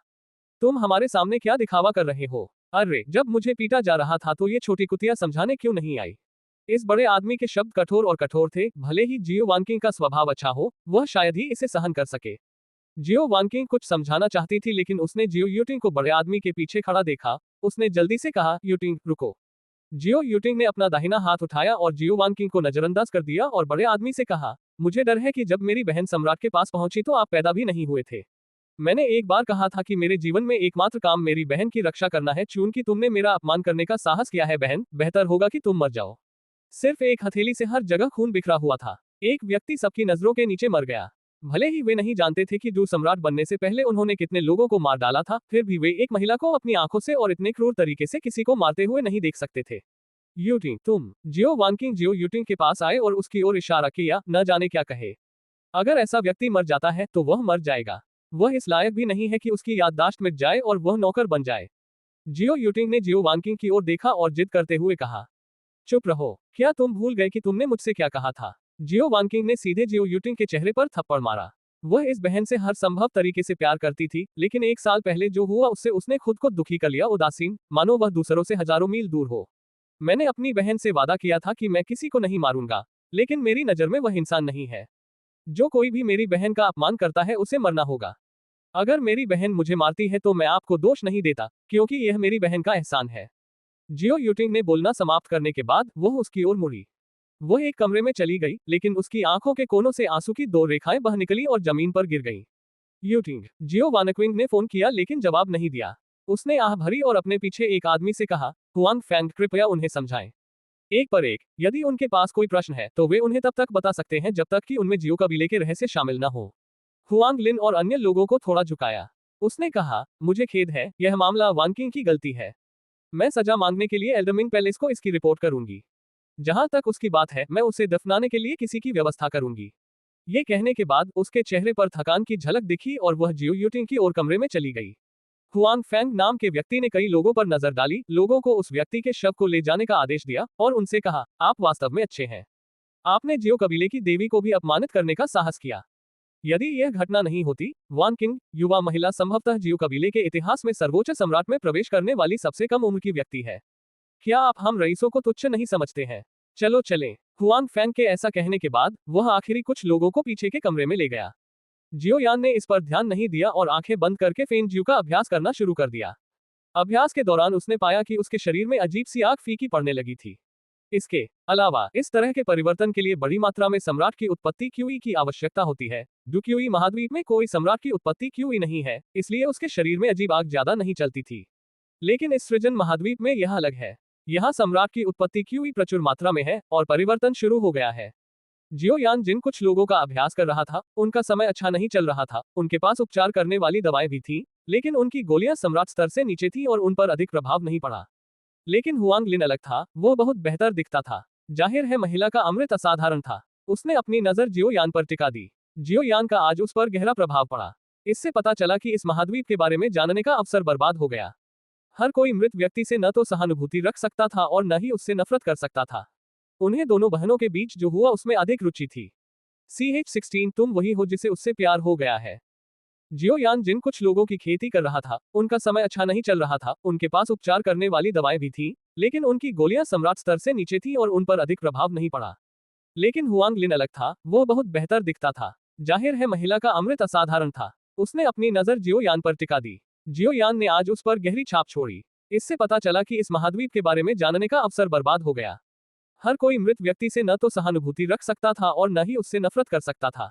तुम हमारे सामने क्या दिखावा कर रहे हो? अरे, जब मुझे पीटा जा रहा था तो ये छोटी कुतिया समझाने क्यों नहीं आई? इस बड़े आदमी के शब्द कठोर और कठोर थे, भले ही जियो वानकिंग का स्वभाव अच्छा हो, वह शायद ही इसे सहन कर सके। जियो वानकिंग कुछ समझाना चाहती थी, लेकिन उसने जियो यूटिंग को बड़े आदमी के पीछे खड़ा देखा। उसने जल्दी से कहा, यूटिंग, रुको। जियो यूटिंग ने अपना दाहिना हाथ उठाया और जियो वानकिंग को नजरअंदाज कर दिया और बड़े आदमी से कहा, मुझे डर है कि जब मेरी बहन सम्राट के पास पहुंची तो आप पैदा भी नहीं हुए थे। मैंने एक बार कहा था कि मेरे जीवन में एकमात्र काम मेरी बहन की रक्षा करना है, चूंकि तुमने मेरा अपमान करने का साहस किया है बहन, बेहतर होगा कि तुम मर जाओ। सिर्फ एक हथेली से हर जगह खून बिखरा हुआ था। एक व्यक्ति सबकी नजरों के नीचे मर गया। भले ही वे नहीं जानते थे कि डू सम्राट बनने से पहले उन्होंने कितने लोगों को मार डाला था, फिर भी वे एक महिला को अपनी आंखों से और इतने क्रूर तरीके से किसी को मारते हुए नहीं देख सकते थे। यूटिंग, तुम। जियो वानकिंग जियो यूटिंग के पास आए और उसकी ओर इशारा किया, न जाने क्या कहे। अगर ऐसा व्यक्ति मर जाता है तो वह मर जाएगा। वह इस लायक भी नहीं है कि उसकी याददाश्त मिट जाए और वह नौकर बन जाए। जियो यूटिंग ने जियो वानकिंग की ओर देखा और जिद करते हुए कहा, चुप रहो। क्या तुम भूल गए कि तुमने मुझसे क्या कहा था? जियो वानकिंग ने सीधे जियो यूटिंग के चेहरे पर थप्पड़ मारा। वह इस बहन से हर संभव तरीके से प्यार करती थी, लेकिन एक साल पहले जो हुआ उससे उसने खुद को दुखी कर लिया, उदासीन, मानो वह दूसरों से हजारों मील दूर हो। मैंने अपनी बहन से वादा किया था कि मैं किसी को नहीं मारूंगा, लेकिन मेरी नजर में वह इंसान नहीं है। जो कोई भी मेरी बहन का अपमान करता है उसे मरना होगा। अगर मेरी बहन मुझे मारती है तो मैं आपको दोष नहीं देता, क्योंकि यह मेरी बहन का एहसान है। जियो यूटिंग ने बोलना समाप्त करने के बाद वह उसकी ओर मुड़ी। वह एक कमरे में चली गई, लेकिन उसकी आंखों के कोनों से आंसू की दो रेखाएं बह निकली और जमीन पर गिर गईं। यूटिंग, जियो वानक्विंग ने फोन किया लेकिन जवाब नहीं दिया। उसने आह भरी और अपने पीछे एक आदमी से कहा, हुआंग फैंग, कृपया उन्हें समझाएं। एक पर एक। यदि उनके पास कोई प्रश्न है तो वे उन्हें तब तक बता सकते हैं जब तक कि उनमें जियो कबीले के रहस्य शामिल न हो। हुआंग लिन और अन्य लोगों को थोड़ा झुकाया। उसने कहा, मुझे खेद है, यह मामला वानकिंग की गलती है। मैं सजा मांगने के लिए एल्डरमिंग पैलेस को इसकी रिपोर्ट करूंगी। जहां तक उसकी बात है, मैं उसे दफनाने के लिए किसी की व्यवस्था करूंगी। ये कहने के बाद उसके चेहरे पर थकान की झलक दिखी और वह जियो यूटिंग की ओर कमरे में चली गई। हुआंग फैंग नाम के व्यक्ति ने कई लोगों पर नजर डाली, लोगों को उस व्यक्ति के शव को ले जाने का आदेश दिया और उनसे कहा, आप वास्तव में अच्छे हैं। आपने जियो कबीले की देवी को भी अपमानित करने का साहस किया। यदि यह घटना नहीं होती, वानकिंग, युवा महिला, संभवतः जियो कबीले के इतिहास में सर्वोच्च सम्राट में प्रवेश करने वाली सबसे कम उम्र की व्यक्ति है। क्या आप हम रईसों को तुच्छ नहीं समझते हैं? चलो चलें। हुआंग फैंग के ऐसा कहने के बाद वह आखिरी कुछ लोगों को पीछे के कमरे में ले गया। जियो यान ने इस पर ध्यान नहीं दिया और आंखें बंद करके फेन जियो का अभ्यास करना शुरू कर दिया। अभ्यास के दौरान उसने पाया कि उसके शरीर में अजीब सी आग फीकी पड़ने लगी थी। इसके अलावा इस तरह के परिवर्तन के लिए बड़ी मात्रा में सम्राट की उत्पत्ति क्यूई की आवश्यकता होती है। डुक्यूई महाद्वीप में कोई सम्राट की उत्पत्ति क्यूई नहीं है, इसलिए उसके शरीर में अजीब आग ज्यादा नहीं चलती थी। लेकिन इस सृजन महाद्वीप में यह अलग है। यहाँ सम्राट की उत्पत्ति क्यूई प्रचुर मात्रा में है और परिवर्तन शुरू हो गया है। जियो यान जिन कुछ लोगों का अभ्यास कर रहा था, उनका समय अच्छा नहीं चल रहा था। उनके पास उपचार करने वाली दवाएं भी थी, लेकिन उनकी गोलियां सम्राट स्तर से नीचे थी और उन पर अधिक प्रभाव नहीं पड़ा। लेकिन हुआंग लिन अलग था, वो बहुत बेहतर दिखता था। जाहिर है महिला का अमृत असाधारण था। उसने अपनी नजर जियो यान पर टिका दी। जियो यान का आज उस पर गहरा प्रभाव पड़ा। इससे पता चला कि इस महाद्वीप के बारे में जानने का अवसर बर्बाद हो गया। हर कोई मृत व्यक्ति से न तो सहानुभूति रख सकता था और न ही उससे नफरत कर सकता था। उन्हें दोनों बहनों के बीच जो हुआ उसमें अधिक रुचि थी। CH-16 तुम वही हो जिसे उससे प्यार हो गया है। जियो यान जिन कुछ लोगों की खेती कर रहा था, उनका समय अच्छा नहीं चल रहा था, उनके पास उपचार करने वाली दवाएं भी थी, लेकिन उनकी गोलियां सम्राट स्तर से नीचे थी और उन पर अधिक प्रभाव नहीं पड़ा। लेकिन हुआंग लिन अलग था, वो बहुत बेहतर दिखता था। जाहिर है महिला का अमृत असाधारण था। उसने अपनी नजर जियो यान पर टिका दी। जियो यान ने आज उस पर गहरी छाप छोड़ी। इससे पता चला कि इस महाद्वीप के बारे में जानने का अवसर बर्बाद हो गया। हर कोई मृत व्यक्ति से न तो सहानुभूति रख सकता था और न ही उससे नफरत कर सकता था।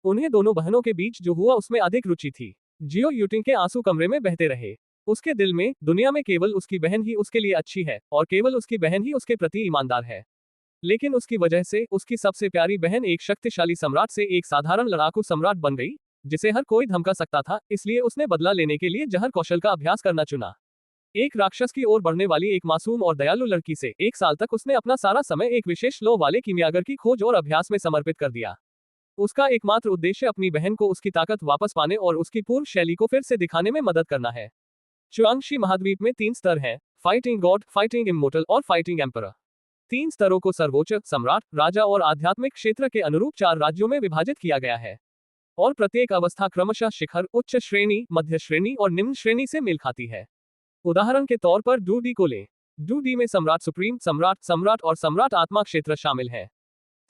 उन्हें दोनों बहनों के बीच जो हुआ उसमें अधिक रुचि थी। जियो यूटिंग के आंसू कमरे में बहते रहे। उसके दिल में दुनिया में केवल उसकी बहन ही उसके लिए अच्छी है और केवल उसकी बहन ही उसके प्रति ईमानदार है। लेकिन उसकी वजह से उसकी सबसे प्यारी बहन एक शक्तिशाली सम्राट से एक साधारण लड़ाकू सम्राट बन गई, जिसे हर कोई धमका सकता था। इसलिए उसने बदला लेने के लिए जहर कौशल का अभ्यास करना चुना। एक राक्षस की ओर बढ़ने वाली एक मासूम और दयालु लड़की से 1 साल तक उसने अपना सारा समय एक विशेष लो वाले कीमियागर की खोज और अभ्यास में समर्पित कर दिया। उसका एकमात्र उद्देश्य अपनी बहन को उसकी ताकत वापस पाने और उसकी पूर्व शैली को फिर से दिखाने में मदद करना है। चुआंगशी महाद्वीप में 3 स्तर हैं: फाइटिंग गॉड, फाइटिंग इमोर्टल और फाइटिंग एम्परर। 3 स्तरों को सर्वोच्च, सम्राट, राजा और आध्यात्मिक क्षेत्र के अनुरूप 4 राज्यों में विभाजित किया गया है और प्रत्येक अवस्था क्रमशः शिखर, उच्च श्रेणी, मध्य श्रेणी और निम्न श्रेणी से मेल खाती है। उदाहरण के तौर पर 2D को लें। 2D में सम्राट सुप्रीम, सम्राट, सम्राट और सम्राट आत्मा क्षेत्र शामिल है।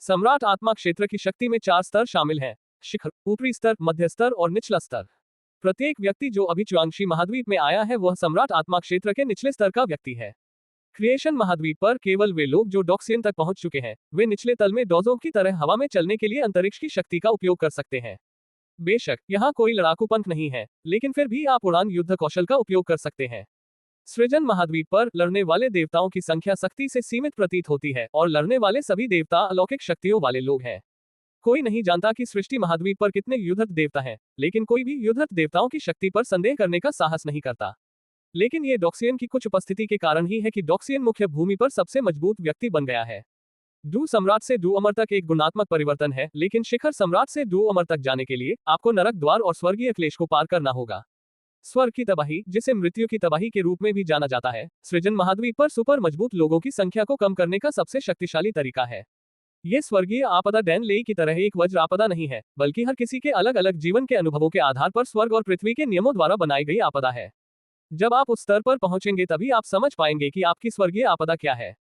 सम्राट आत्मा क्षेत्र की शक्ति में 4 स्तर शामिल हैं: शिखर, ऊपरी स्तर, मध्य स्तर और निचला स्तर। प्रत्येक व्यक्ति जो अभी चुआंगशी महाद्वीप में आया है वह सम्राट आत्मा क्षेत्र के निचले स्तर का व्यक्ति है। क्रिएशन महाद्वीप पर केवल वे लोग जो डॉक्सियन तक पहुंच चुके हैं, वे निचले तल में डोजो की तरह हवा में चलने के लिए अंतरिक्ष की शक्ति का उपयोग कर सकते हैं। बेशक यहाँ कोई लड़ाकू पंख नहीं है, लेकिन फिर भी आप उड़ान युद्ध कौशल का उपयोग कर सकते हैं। सृजन महाद्वीप पर लड़ने वाले देवताओं की संख्या सख्ती से सीमित प्रतीत होती है और लड़ने वाले सभी देवता अलौकिक शक्तियों वाले लोग हैं। कोई नहीं जानता कि सृष्टि महाद्वीप पर कितने युद्धरत देवता हैं, लेकिन कोई भी युद्धरत देवताओं की शक्ति पर संदेह करने का साहस नहीं करता। लेकिन ये डॉक्सियन की कुछ उपस्थिति के कारण ही है कि डॉक्सियन मुख्य भूमि पर सबसे मजबूत व्यक्ति बन गया है। डू सम्राट से डू अमर तक एक गुणात्मक परिवर्तन है, लेकिन शिखर सम्राट से डू अमर तक जाने के लिए आपको नरक द्वार और स्वर्गीय क्लेश को पार करना होगा। स्वर्ग की तबाही, जिसे मृत्यु की तबाही के रूप में भी जाना जाता है, सृजन महाद्वीप पर सुपर मजबूत लोगों की संख्या को कम करने का सबसे शक्तिशाली तरीका है। ये स्वर्गीय आपदा डैन लेई की तरह एक वज्र आपदा नहीं है, बल्कि हर किसी के अलग अलग जीवन के अनुभवों के आधार पर स्वर्ग और पृथ्वी के नियमों द्वारा बनाई गई आपदा है। जब आप उस स्तर पर पहुंचेंगे तभी आप समझ पाएंगे कि आपकी स्वर्गीय आपदा क्या है।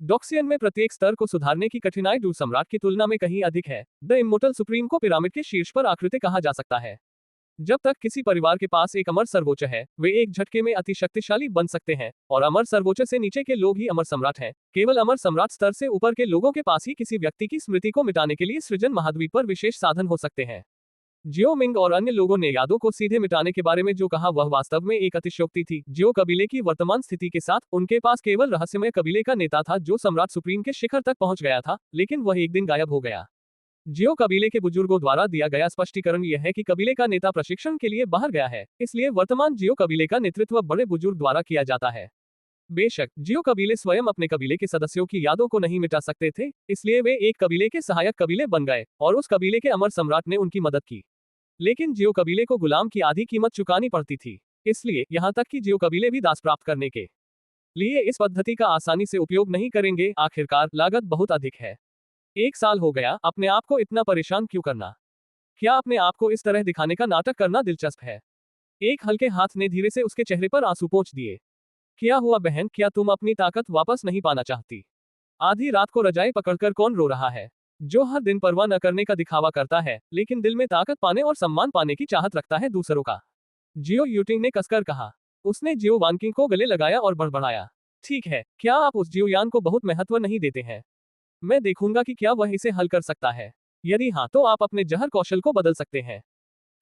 डॉक्सियन में प्रत्येक स्तर को सुधारने की कठिनाई डू सम्राट की तुलना में कहीं अधिक है। द इम्मोर्टल सुप्रीम को पिरामिड के शीर्ष पर आकृति कहा जा सकता है। जब तक किसी परिवार के पास एक अमर सर्वोच्च है, वे एक झटके में अति शक्तिशाली बन सकते हैं, और अमर सर्वोच्च से नीचे के लोग ही अमर सम्राट हैं। केवल अमर सम्राट स्तर से ऊपर के लोगों के पास ही किसी व्यक्ति की स्मृति को मिटाने के लिए सृजन महाद्वीप पर विशेष साधन हो सकते हैं। जियो मिंग और अन्य लोगों ने यादों को सीधे मिटाने के बारे में जो कहा वह वास्तव में एक अतिशयोक्ति थी। जियो कबीले की वर्तमान स्थिति के साथ उनके पास केवल रहस्यमय कबीले का नेता था जो सम्राट सुप्रीम के शिखर तक पहुंच गया था, लेकिन वह एक दिन गायब हो गया। जियो कबीले के बुजुर्गों द्वारा दिया गया स्पष्टीकरण यह है कि कबीले का नेता प्रशिक्षण के लिए बाहर गया है, इसलिए वर्तमान जियो कबीले का नेतृत्व बड़े बुजुर्ग द्वारा किया जाता है। बेशक जियो कबीले स्वयं अपने कबीले के सदस्यों की यादों को नहीं मिटा सकते थे, इसलिए वे एक कबीले के सहायक कबीले बन गए और उस कबीले के अमर सम्राट ने उनकी मदद की। लेकिन जियो कबीले को गुलाम की आधी कीमत चुकानी पड़ती थी, इसलिए यहाँ तक कि जियो कबीले भी दास प्राप्त करने के लिए इस पद्धति का आसानी से उपयोग नहीं करेंगे। आखिरकार लागत बहुत अधिक है। 1 साल हो गया, अपने आप को इतना परेशान क्यों करना? क्या अपने आप को इस तरह दिखाने का नाटक करना दिलचस्प है? एक हल्के हाथ ने धीरे से उसके चेहरे पर आंसू पोंछ दिए। क्या हुआ बहन, क्या तुम अपनी ताकत वापस नहीं पाना चाहती? आधी रात को रजाई पकड़कर कौन रो रहा है? जो हर दिन परवाह न करने का दिखावा करता है, लेकिन दिल में ताकत पाने और सम्मान पाने की चाहत रखता है दूसरों का। जियो यूटिंग ने कसकर कहा। उसने जियो वानकिंग को गले लगाया और बड़बड़ाया। ठीक है, क्या आप उस जियो यान को बहुत महत्व नहीं देते हैं? मैं देखूंगा कि क्या वह इसे हल कर सकता है। यदि हाँ, तो आप अपने जहर कौशल को बदल सकते हैं।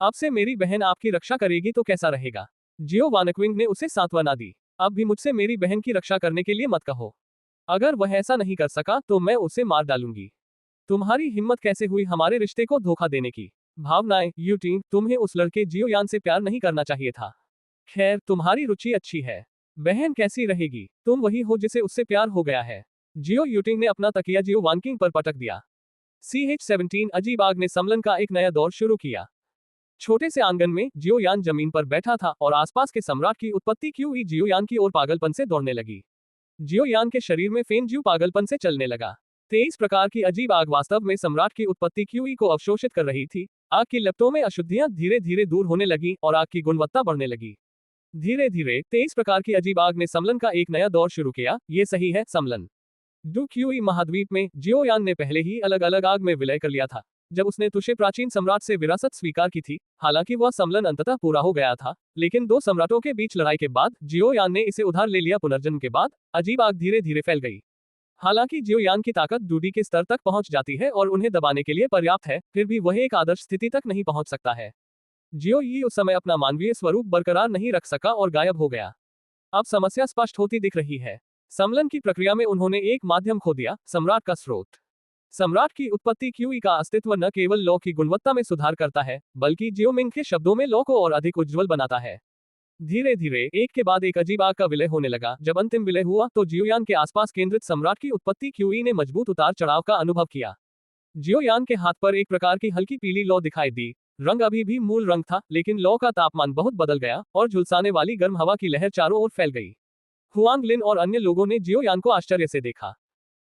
अब से मेरी बहन आपकी रक्षा करेगी तो कैसा रहेगा? जियो वानक्विंग ने उसे सांत्वना दी। अब भी मुझसे मेरी बहन की रक्षा करने के लिए मत कहो। अगर वह ऐसा नहीं कर सका तो मैं उसे मार डालूंगी। तुम्हारी हिम्मत कैसे हुई हमारे रिश्ते को धोखा देने की? भावनाएं, यूटिंग, तुम्हें उस लड़के जियो यान से प्यार नहीं करना चाहिए था। खैर, तुम्हारी रुचि अच्छी है। बहन कैसी रहेगी? तुम वही हो जिसे उससे प्यार हो गया है। जियो यूटिंग ने अपना तकिया जियो वानकिंग पर पटक दिया। CH-17 अजीब आग ने समलन का एक नया दौर शुरू किया। छोटे से आंगन में जियोयान जमीन पर बैठा था और आसपास के सम्राट की उत्पत्ति क्यूई जियोयान की ओर पागलपन से दौड़ने लगी। जियोयान के शरीर में फेन ज्यू पागलपन से चलने लगा। 23 प्रकार की अजीब आग वास्तव में सम्राट की उत्पत्ति क्यूई को अवशोषित कर रही थी। आग की लपटों में अशुद्धियां धीरे धीरे दूर होने लगी और आग की गुणवत्ता बढ़ने लगी। धीरे धीरे 23 प्रकार की अजीब आग ने समलन का एक नया दौर शुरू किया। ये सही है समलन। डू क्यूई महाद्वीप में जियोयान ने पहले ही अलग अलग आग में विलय कर लिया था जब उसने तुशे प्राचीन सम्राट से विरासत स्वीकार की थी। हालांकि वह समलन अंततः पूरा हो गया था, लेकिन दो सम्राटों के बीच लड़ाई के बाद जियोयान ने इसे उधार ले लिया। पुनर्जन्म के बाद अजीब आग धीरे धीरे फैल गई। हालांकि जियोयान की ताकत डूडी के स्तर तक पहुंच जाती है और उन्हें दबाने के लिए पर्याप्त है, फिर भी वह एक आदर्श स्थिति तक नहीं पहुंच सकता है। जियो यी उस समय अपना मानवीय स्वरूप बरकरार नहीं रख सका और गायब हो गया। अब समस्या स्पष्ट होती दिख रही है। समलन की प्रक्रिया में उन्होंने एक माध्यम खो दिया, सम्राट का स्रोत। सम्राट की उत्पत्ति क्यूई का अस्तित्व न केवल लॉ की गुणवत्ता में सुधार करता है, बल्कि जियोमिंग के शब्दों में लॉ को और अधिक उज्ज्वल बनाता है। धीरे धीरे एक के बाद एक अजीब आग का विलय होने लगा। जब अंतिम विलय हुआ तो जियोयान के आसपास केंद्रित सम्राट की उत्पत्ति क्यूई ने मजबूत उतार चढ़ाव का अनुभव किया। जियोयान के हाथ पर एक प्रकार की हल्की पीली लौ दिखाई दी। रंग अभी भी मूल रंग था, लेकिन लौ का तापमान बहुत बदल गया और झुलसाने वाली गर्म हवा की लहर चारों ओर फैल गई। हुआंग लिन और अन्य लोगों ने जियोयान को आश्चर्य से देखा।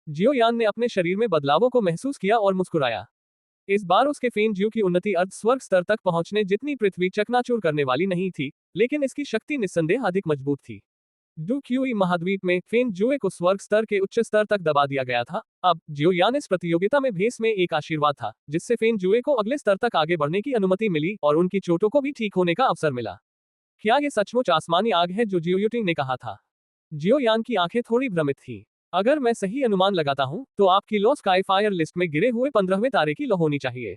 जियोयान ने अपने शरीर में बदलावों को महसूस किया और मुस्कुराया। इस बार उसके फेन ज्यू की उन्नति अर्ध स्वर्ग स्तर तक पहुंचने जितनी पृथ्वी चकनाचूर करने वाली नहीं थी, लेकिन इसकी शक्ति निस्संदेह अधिक मजबूत थी। डू क्यूई महाद्वीप में फेन जुए को स्वर्ग स्तर के उच्च स्तर तक दबा दिया गया था। अब जियोयान इस प्रतियोगिता में भेस में एक आशीर्वाद था, जिससे फेन जुए को अगले स्तर तक आगे बढ़ने की अनुमति मिली और उनकी चोटों को भी ठीक होने का अवसर मिला। क्या ये सचमुच आसमानी आग है जो जियोयुटिंग ने कहा था? जियोयान की आंखें थोड़ी भ्रमित थी। अगर मैं सही अनुमान लगाता हूं, तो आपकी लो स्काई फायर लिस्ट में गिरे हुए 15वें तारे की लो होनी चाहिए।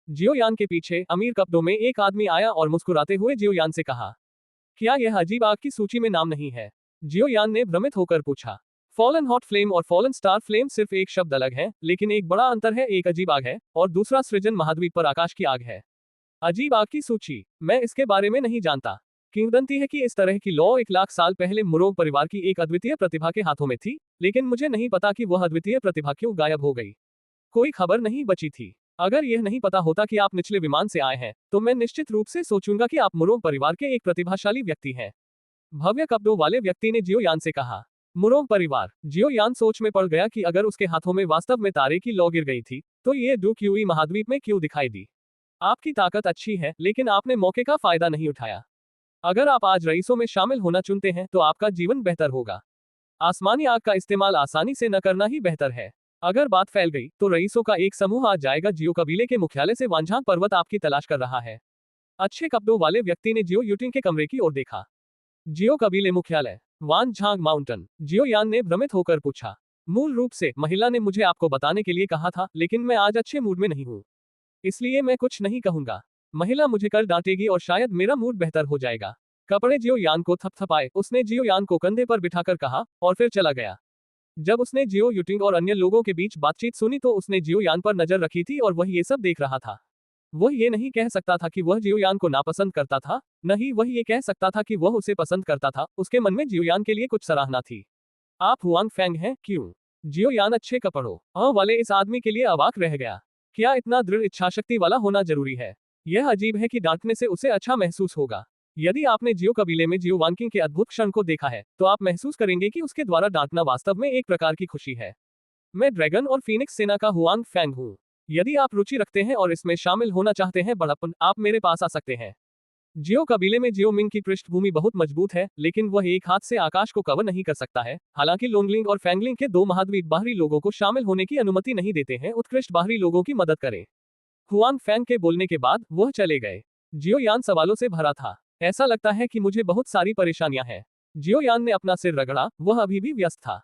जियोयान के पीछे अमीर कपड़ों में एक आदमी आया और मुस्कुराते हुए जियोयान से कहा, क्या यह अजीब आग की सूची में नाम नहीं है? जियोयान ने भ्रमित होकर पूछा। फॉलन हॉट फ्लेम और फॉलन स्टार फ्लेम सिर्फ एक शब्द अलग है, लेकिन एक बड़ा अंतर है। एक अजीब आग है और दूसरा सृजन महाद्वीप पर आकाश की आग है। अजीब आग की सूची? मैं इसके बारे में नहीं जानता। किंवदंती है कि इस तरह की लौ 1 लाख साल पहले मुरोग परिवार की एक अद्वितीय प्रतिभा के हाथों में थी, लेकिन मुझे नहीं पता कि वह अद्वितीय प्रतिभा क्यों गायब हो गई। कोई खबर नहीं बची थी। अगर यह नहीं पता होता कि आप निचले विमान से आए हैं, तो मैं निश्चित रूप से सोचूंगा कि आप मुरोग परिवार के एक प्रतिभाशाली व्यक्ति हैं। भव्य कपड़ों वाले व्यक्ति ने जियोयान से कहा। मुरोग परिवार? जियोयान सोच में पड़ गया कि अगर उसके हाथों में वास्तव में तारे की लौ गिर गई थी, तो ये डू क्यूई महाद्वीप में क्यों दिखाई दी? आपकी ताकत अच्छी है, लेकिन आपने मौके का फायदा नहीं उठाया। अगर आप आज रईसों में शामिल होना चुनते हैं, तो आपका जीवन बेहतर होगा। आसमानी आग का इस्तेमाल आसानी से न करना ही बेहतर है। अगर बात फैल गई, तो रईसों का एक समूह आ जाएगा। जियो कबीले के मुख्यालय से वांझांग पर्वत आपकी तलाश कर रहा है। अच्छे कपड़ों वाले व्यक्ति ने जियो यूटिंग के कमरे की ओर देखा। जियो कबीले मुख्यालय, वानझांग माउंटेन? जियोयान ने भ्रमित होकर पूछा। मूल रूप से महिला ने मुझे आपको बताने के लिए कहा था, लेकिन मैं आज अच्छे मूड में नहीं हूँ, इसलिए मैं कुछ नहीं कहूंगा। महिला मुझे कल डांटेगी और शायद मेरा मूड बेहतर हो जाएगा। कपड़े जियोयान को थपथपाए। उसने जियोयान को कंधे पर बिठाकर कहा और फिर चला गया। जब उसने जियो यूटिंग और अन्य लोगों के बीच बातचीत सुनी, तो उसने जियोयान पर नजर रखी थी और वह ये सब देख रहा था। वह ये नहीं कह सकता था कि वह जियोयान को नापसंद करता था, न ही वह ये कह सकता था कि वह उसे पसंद करता था। उसके मन में जियोयान के लिए कुछ सराहना थी। आप हुआंग फैंग हैं, क्यों? जियोयान अच्छे कपड़ों वाले इस आदमी के लिए अवाक रह गया। क्या इतना दृढ़ इच्छाशक्ति वाला होना जरूरी है? यह अजीब है कि डांटने से उसे अच्छा महसूस होगा। यदि आपने जियो कबीले में जियो वांकिंग के अद्भुत क्षण को देखा है, तो आप महसूस करेंगे कि उसके द्वारा डांटना वास्तव में एक प्रकार की खुशी है। मैं ड्रैगन और फीनिक्स सेना का हुआंग फैंग हूँ। यदि आप रुचि रखते हैं और इसमें शामिल होना चाहते हैं बड़प्पन, आप मेरे पास आ सकते हैं। जियो कबीले में जियो मिंग की पृष्ठभूमि बहुत मजबूत है, लेकिन वह एक हाथ से आकाश को कवर नहीं कर सकता है। हालांकि लोंगलिंग और फैंगलिंग के 2 महाद्वीप बाहरी लोगों को शामिल होने की अनुमति नहीं देते हैं। उत्कृष्ट बाहरी लोगों की मदद करें। हुआंग फैंग के बोलने के बाद वह चले गए। जियोयान सवालों से भरा था। ऐसा लगता है कि मुझे बहुत सारी परेशानियां हैं। जियोयान ने अपना सिर रगड़ा। वह अभी भी व्यस्त था।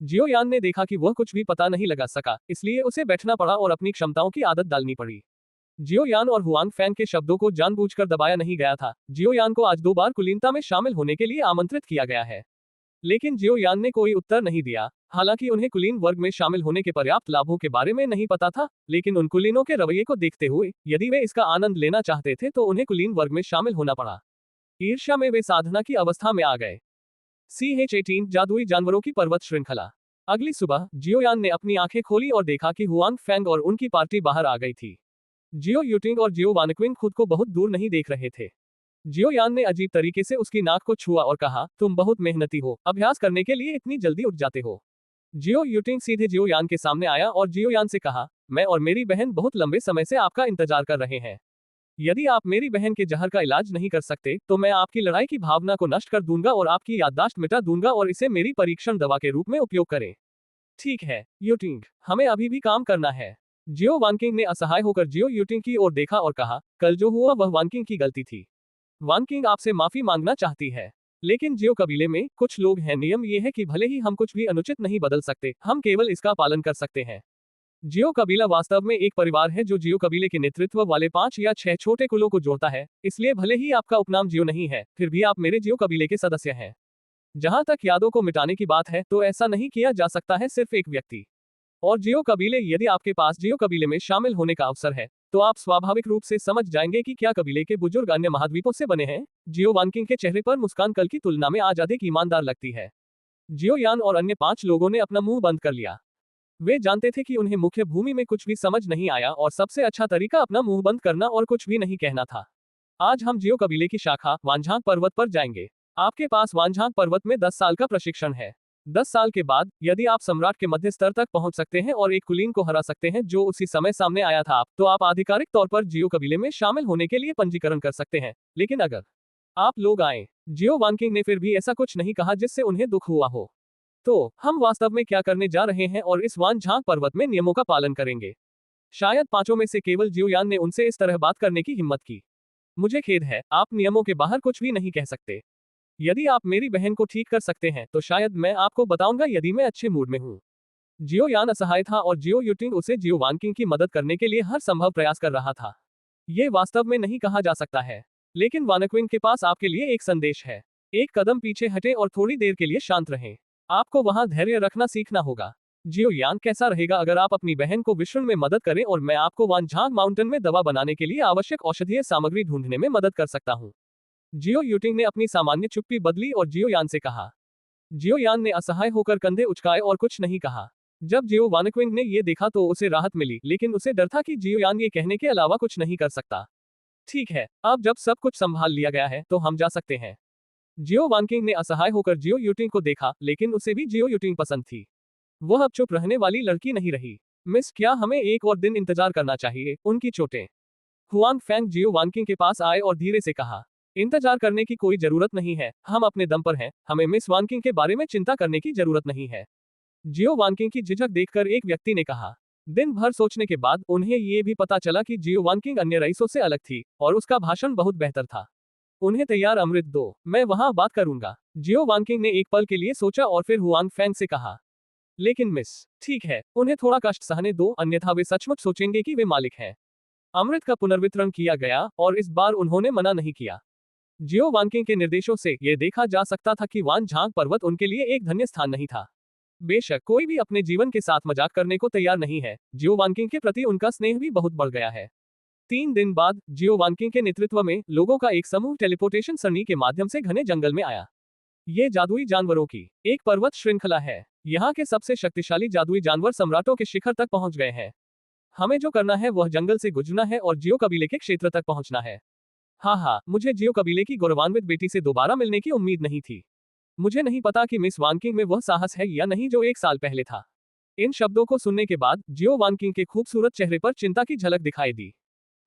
जियोयान ने देखा कि वह कुछ भी पता नहीं लगा सका, इसलिए उसे बैठना पड़ा और अपनी क्षमताओं की आदत डालनी पड़ी। जियोयान और हुआंग फैंग के शब्दों को जानबूझकर दबाया नहीं गया था। जियोयान को आज 2 बार कुलीनता में शामिल होने के लिए आमंत्रित किया गया है, लेकिन जियोयान ने कोई उत्तर नहीं दिया। हालांकि उन्हें कुलीन वर्ग में शामिल होने के पर्याप्त लाभों के बारे में नहीं पता था, लेकिन उन कुलीनों के रवैये को देखते हुए, यदि वे इसका आनंद लेना चाहते थे, तो उन्हें कुलीन वर्ग में शामिल होना पड़ा। ईर्ष्या में वे साधना की अवस्था में आ गए। CH-18 जादुई जानवरों की पर्वत श्रृंखला। अगली सुबह जियोयान ने अपनी आंखें खोली और देखा कि हुआंग फेंग और उनकी पार्टी बाहर आ गई थी। जियो यूटिंग और जियो वानक्विंग खुद को बहुत दूर नहीं देख रहे थे। जियोयान ने अजीब तरीके से उसकी नाक को छुआ और कहा, तुम बहुत मेहनती हो, अभ्यास करने के लिए इतनी जल्दी उठ जाते हो। जियो यूटिंग सीधे जियोयान के सामने आया और जियोयान से कहा, मैं और मेरी बहन बहुत लंबे समय से आपका इंतजार कर रहे हैं। यदि आप मेरी बहन के जहर का इलाज नहीं कर सकते तो मैं आपकी लड़ाई की भावना को नष्ट कर दूंगा और आपकी याददाश्त मिटा दूंगा और इसे मेरी परीक्षण दवा के रूप में उपयोग करें। ठीक है यूटिंग, हमें अभी भी काम करना है। जियो वानकिंग ने असहाय होकर जियो यूटिंग की ओर देखा और कहा, कल जो हुआ वह वानकिंग की गलती थी। वानकिंग आपसे माफी मांगना चाहती है। लेकिन जियो कबीले में कुछ लोग हैं, नियम ये है कि भले ही हम कुछ भी अनुचित नहीं बदल सकते, हम केवल इसका पालन कर सकते हैं। जियो कबीला वास्तव में एक परिवार है जो जियो कबीले के नेतृत्व वाले 5 या 6 छोटे कुलों को जोड़ता है, इसलिए भले ही आपका उपनाम जियो नहीं है, फिर भी आप मेरे जियो कबीले के सदस्य हैं। जहां तक यादों को मिटाने की बात है तो ऐसा नहीं किया जा सकता है सिर्फ एक व्यक्ति और जियो कबीले। यदि आपके पास जियो कबीले में शामिल होने का अवसर है तो आप स्वाभाविक रूप से समझ जाएंगे कि क्या कबीले के बुजुर्ग अन्य महाद्वीपों से बने हैं। जियो वानकिंग के चेहरे पर मुस्कान कल की तुलना में आज अधिक ईमानदार लगती है। जियो यान और अन्य 5 लोगों ने अपना मुंह बंद कर लिया। वे जानते थे कि उन्हें मुख्य भूमि में कुछ भी समझ नहीं आया और सबसे अच्छा तरीका अपना मुंह बंद करना और कुछ भी नहीं कहना था। आज हम जियो कबीले की शाखा वानझांग पर्वत पर जाएंगे। आपके पास वानझांग पर्वत में 10 साल का प्रशिक्षण है। 10 साल के बाद यदि आप सम्राट के मध्य स्तर तक पहुंच सकते हैं और एक कुलीन को हरा सकते हैं जो उसी समय सामने आया था, तो आप आधिकारिक तौर पर जियो कबीले में शामिल होने के लिए पंजीकरण कर सकते हैं। लेकिन अगर आप लोग आए, जियो वानकिंग ने फिर भी ऐसा कुछ नहीं कहा जिससे उन्हें दुख हुआ हो। तो हम वास्तव में क्या करने जा रहे हैं और इस वानझांग पर्वत में नियमों का पालन करेंगे। शायद 5 में से केवल जियोयान ने उनसे इस तरह बात करने की हिम्मत की। मुझे खेद है, आप नियमों के बाहर कुछ भी नहीं कह सकते। यदि आप मेरी बहन को ठीक कर सकते हैं तो शायद मैं आपको बताऊंगा यदि मैं अच्छे मूड में हूँ। जियोयान असहाय था और जियो यूटिंग उसे जियो वानकिंग की मदद करने के लिए हर संभव प्रयास कर रहा था। ये वास्तव में नहीं कहा जा सकता है, लेकिन वानक्विंग के पास आपके लिए एक संदेश है। एक कदम पीछे हटे और थोड़ी देर के लिए शांत रहें। आपको वहां धैर्य रखना सीखना होगा। जियोयान, कैसा रहेगा अगर आप अपनी बहन को विश्व में मदद करें और मैं आपको वानझांग माउंटेन में दवा बनाने के लिए आवश्यक औषधीय सामग्री ढूंढने में मदद कर सकता हूँ। जियो यूटिंग ने अपनी सामान्य चुप्पी बदली और जियोयान से कहा। जियोयान ने असहाय होकर कंधे उचकाए और कुछ नहीं कहा। जब जियो वानक्विंग ने ये देखा तो उसे राहत मिली, लेकिन उसे डर था कि जियोयान ये कहने के अलावा कुछ नहीं कर सकता। ठीक है, अब जब सब कुछ संभाल लिया गया है तो हम जा सकते हैं। जियो वानकिंग ने असहाय होकर जियो यूटिंग को देखा, लेकिन उसे भी जियो यूटिंग पसंद थी। वह अब चुप रहने वाली लड़की नहीं रही। मिस, क्या हमें एक और दिन इंतजार करना चाहिए? उनकी चोटें। हुआंग फेंग जियो वानकिंग के पास आए और धीरे से कहा, इंतजार करने की कोई जरूरत नहीं है, हम अपने दम पर हैं, हमें मिस वानकिंग के बारे में चिंता करने की जरूरत नहीं है। जियो वानकिंग की झिझक देखकर एक व्यक्ति ने कहा। दिन भर सोचने के बाद उन्हें ये भी पता चला कि जियो वानकिंग अन्य रईसों से अलग थी और उसका भाषण बहुत बेहतर था। उन्हें तैयार अमृत दो, मैं वहां बात करूंगा। जियो वानकिंग ने एक पल के लिए सोचा और फिर हुआंग फेंग से कहा, लेकिन मिस, ठीक है, उन्हें थोड़ा कष्ट सहने दो, अन्यथा वे सचमुच सोचेंगे कि वे मालिक हैं। अमृत का पुनर्वितरण किया गया और इस बार उन्होंने मना नहीं किया। जियो वानकिंग के निर्देशों से यह देखा जा सकता था कि वानझांग पर्वत उनके लिए एक धन्य स्थान नहीं था। बेशक कोई भी अपने जीवन के साथ मजाक करने को तैयार नहीं है, जियो वानकिंग के प्रति उनका स्नेह भी बहुत बढ़ गया है। 3 दिन बाद जियो वानकिंग के नेतृत्व में लोगों का एक समूह टेलीपोर्टेशन सरणी के माध्यम से घने जंगल में आया। ये जादुई जानवरों की एक पर्वत श्रृंखला है। यहाँ के सबसे शक्तिशाली जादुई जानवर सम्राटों के शिखर तक पहुंच गए हैं। हमें जो करना है वह जंगल से गुजरना है और जियो कबीले के क्षेत्र तक पहुंचना है। हाँ, मुझे जियो कबीले की गौरवान्वित बेटी से दोबारा मिलने की उम्मीद नहीं थी। मुझे नहीं पता कि मिस वानकिंग में वह साहस है या नहीं जो 1 साल पहले था। इन शब्दों को सुनने के बाद जियो वानकिंग के खूबसूरत चेहरे पर चिंता की झलक दिखाई दी।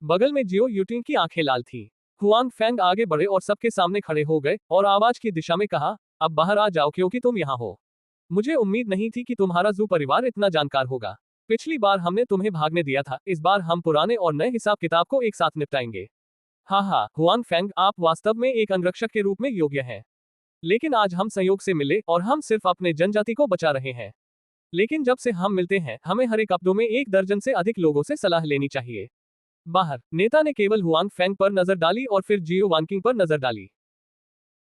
बगल में जियो यूटिंग की आंखें लाल थीं। हुआंग फेंग आगे बढ़े और सबके सामने खड़े हो गए और आवाज की दिशा में कहा, अब बाहर आ जाओ क्योंकि तुम यहाँ हो। मुझे उम्मीद नहीं थी कि तुम्हारा जू परिवार इतना जानकार होगा। पिछली बार हमने तुम्हें भागने दिया था, इस बार हम पुराने और नए हिसाब किताब को एक साथ निपटाएंगे। हाँ, हुआंग फेंग, आप वास्तव में एक अंगरक्षक के रूप में योग्य हैं। लेकिन आज हम संयोग से मिले और हम सिर्फ अपने जनजाति को बचा रहे हैं। लेकिन जब से हम मिलते हैं हमें हर एक हफ्तों में 1 दर्जन से अधिक लोगों से सलाह लेनी चाहिए। बाहर नेता ने केवल हुआंग फेंग पर नजर डाली और फिर जियो वानकिंग पर नजर डाली।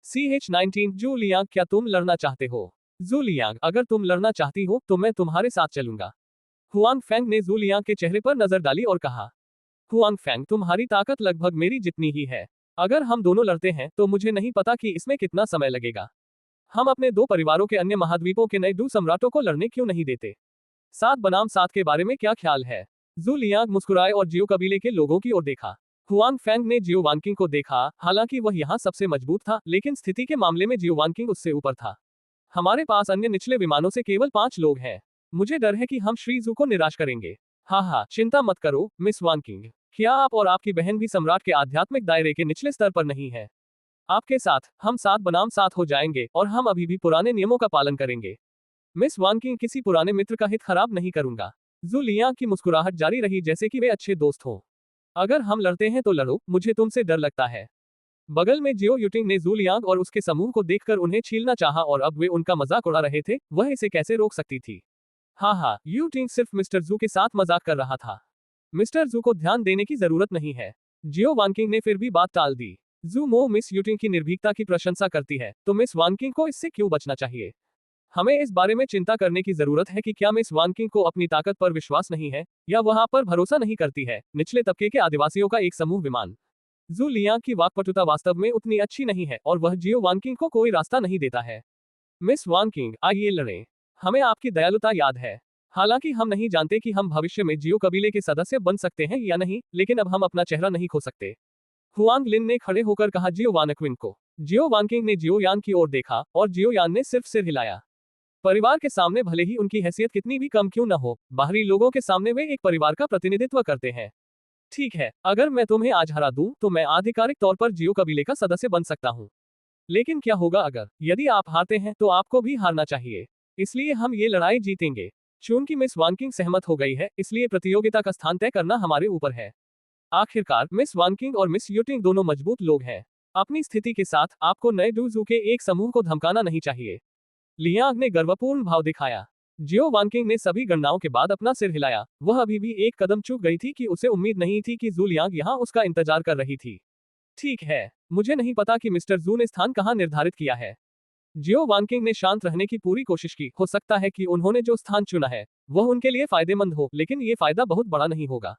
CH-19 जू लियांग, क्या तुम लड़ना चाहते हो? जू लियांग, अगर तुम लड़ना चाहती हो तो मैं तुम्हारे साथ चलूंगा। हुआंग फेंग ने जू लियांग के चेहरे पर नजर डाली और कहा, हुआंग फेंग, तुम्हारी ताकत लगभग मेरी जितनी ही है। अगर हम दोनों लड़ते हैं तो मुझे नहीं पता कि इसमें कितना समय लगेगा। हम अपने दो परिवारों के अन्य महाद्वीपों के नए दू सम्राटों को लड़ने क्यों नहीं देते? 7 बनाम 7 के बारे में क्या ख्याल है? जू लियांग मुस्कुराए और जियो कबीले के लोगों की ओर देखा। हुआंग फैंग ने जियो वानकिंग को देखा, हालांकि वह यहाँ सबसे मजबूत था, लेकिन स्थिति के मामले में जियो वानकिंग उससे ऊपर था। हमारे पास अन्य निचले विमानों से केवल 5 लोग हैं। मुझे डर है कि हम श्री जू को निराश करेंगे। हाँ, चिंता मत करो, मिस वानकिंग। क्या आप और आपकी बहन भी सम्राट के आध्यात्मिक दायरे के निचले स्तर पर नहीं है? आपके साथ हम 7 बनाम 7 हो जाएंगे और हम अभी भी पुराने नियमों का पालन करेंगे। मिस वानकिंग, किसी पुराने मित्र का हित खराब नहीं करूंगा। जू लियांग की मुस्कुराहट जारी रही जैसे कि वे अच्छे दोस्त हों। अगर हम लड़ते हैं तो लड़ो, मुझे तुमसे डर लगता है। बगल में जियो यूटिंग ने जू लियांग और उसके समूह को देखकर उन्हें छीलना चाहा और अब वे उनका मजाक उड़ा रहे थे, वह इसे कैसे रोक सकती थी? हाँ, यूटिंग सिर्फ मिस्टर जू के साथ मजाक कर रहा था। मिस्टर जू को ध्यान देने की जरूरत नहीं है। जियो वानकिंग ने फिर भी बात टाल दी। जू मो मिस यूटिंग की निर्भीकता की प्रशंसा करती है, तो मिस वानकिंग को इससे क्यों बचना चाहिए? हमें इस बारे में चिंता करने की जरूरत है कि क्या मिस वानकिंग को अपनी ताकत पर विश्वास नहीं है, या वह आप पर भरोसा नहीं करती है। निचले तबके के आदिवासियों का एक समूह विमान। जू लियांग की वाकपटुता वास्तव में उतनी अच्छी नहीं है और वह जियो वानकिंग को कोई रास्ता नहीं देता है। मिस वानकिंग, आइए लड़ें। हमें आपकी दयालुता याद है। हालांकि हम नहीं जानते कि हम भविष्य में जियो कबीले के सदस्य बन सकते हैं या नहीं, लेकिन अब हम अपना चेहरा नहीं खो सकते। हुआंग लिन ने खड़े होकर कहा जियो वानक्विन को। जियो वानकिंग ने जियो यान की ओर देखा और जियो यान ने सिर्फ सिर हिलाया। परिवार के सामने भले ही उनकी हैसियत कितनी भी कम क्यों न हो, बाहरी लोगों के सामने वे एक परिवार का प्रतिनिधित्व करते हैं। ठीक है, अगर मैं तुम्हें आज हरा दूं, तो मैं आधिकारिक तौर पर जियो कबीले का सदस्य बन सकता हूं। लेकिन क्या होगा यदि आप हारते हैं, तो आपको भी हारना चाहिए। इसलिए हम ये लड़ाई जीतेंगे। चूंकि मिस वानकिंग सहमत हो गई है, इसलिए प्रतियोगिता का स्थान तय करना हमारे ऊपर है। आखिरकार मिस वानकिंग और मिस यूटिंग दोनों मजबूत लोग हैं। अपनी स्थिति के साथ आपको नए डू जू के एक समूह को धमकाना नहीं चाहिए। लियांग ने गर्वपूर्ण भाव दिखाया। जियो वानकिंग ने सभी गणनाओं के बाद अपना सिर हिलाया। वह अभी भी एक कदम चूक गई थी कि उसे उम्मीद नहीं थी कि जू लियांग यहाँ उसका इंतजार कर रही थी। ठीक है, मुझे नहीं पता कि मिस्टर जू ने स्थान कहाँ निर्धारित किया है। जियो वानकिंग ने शांत रहने की पूरी कोशिश की। हो सकता है कि उन्होंने जो स्थान चुना है वह उनके लिए फायदेमंद हो, लेकिन ये फायदा बहुत बड़ा नहीं होगा।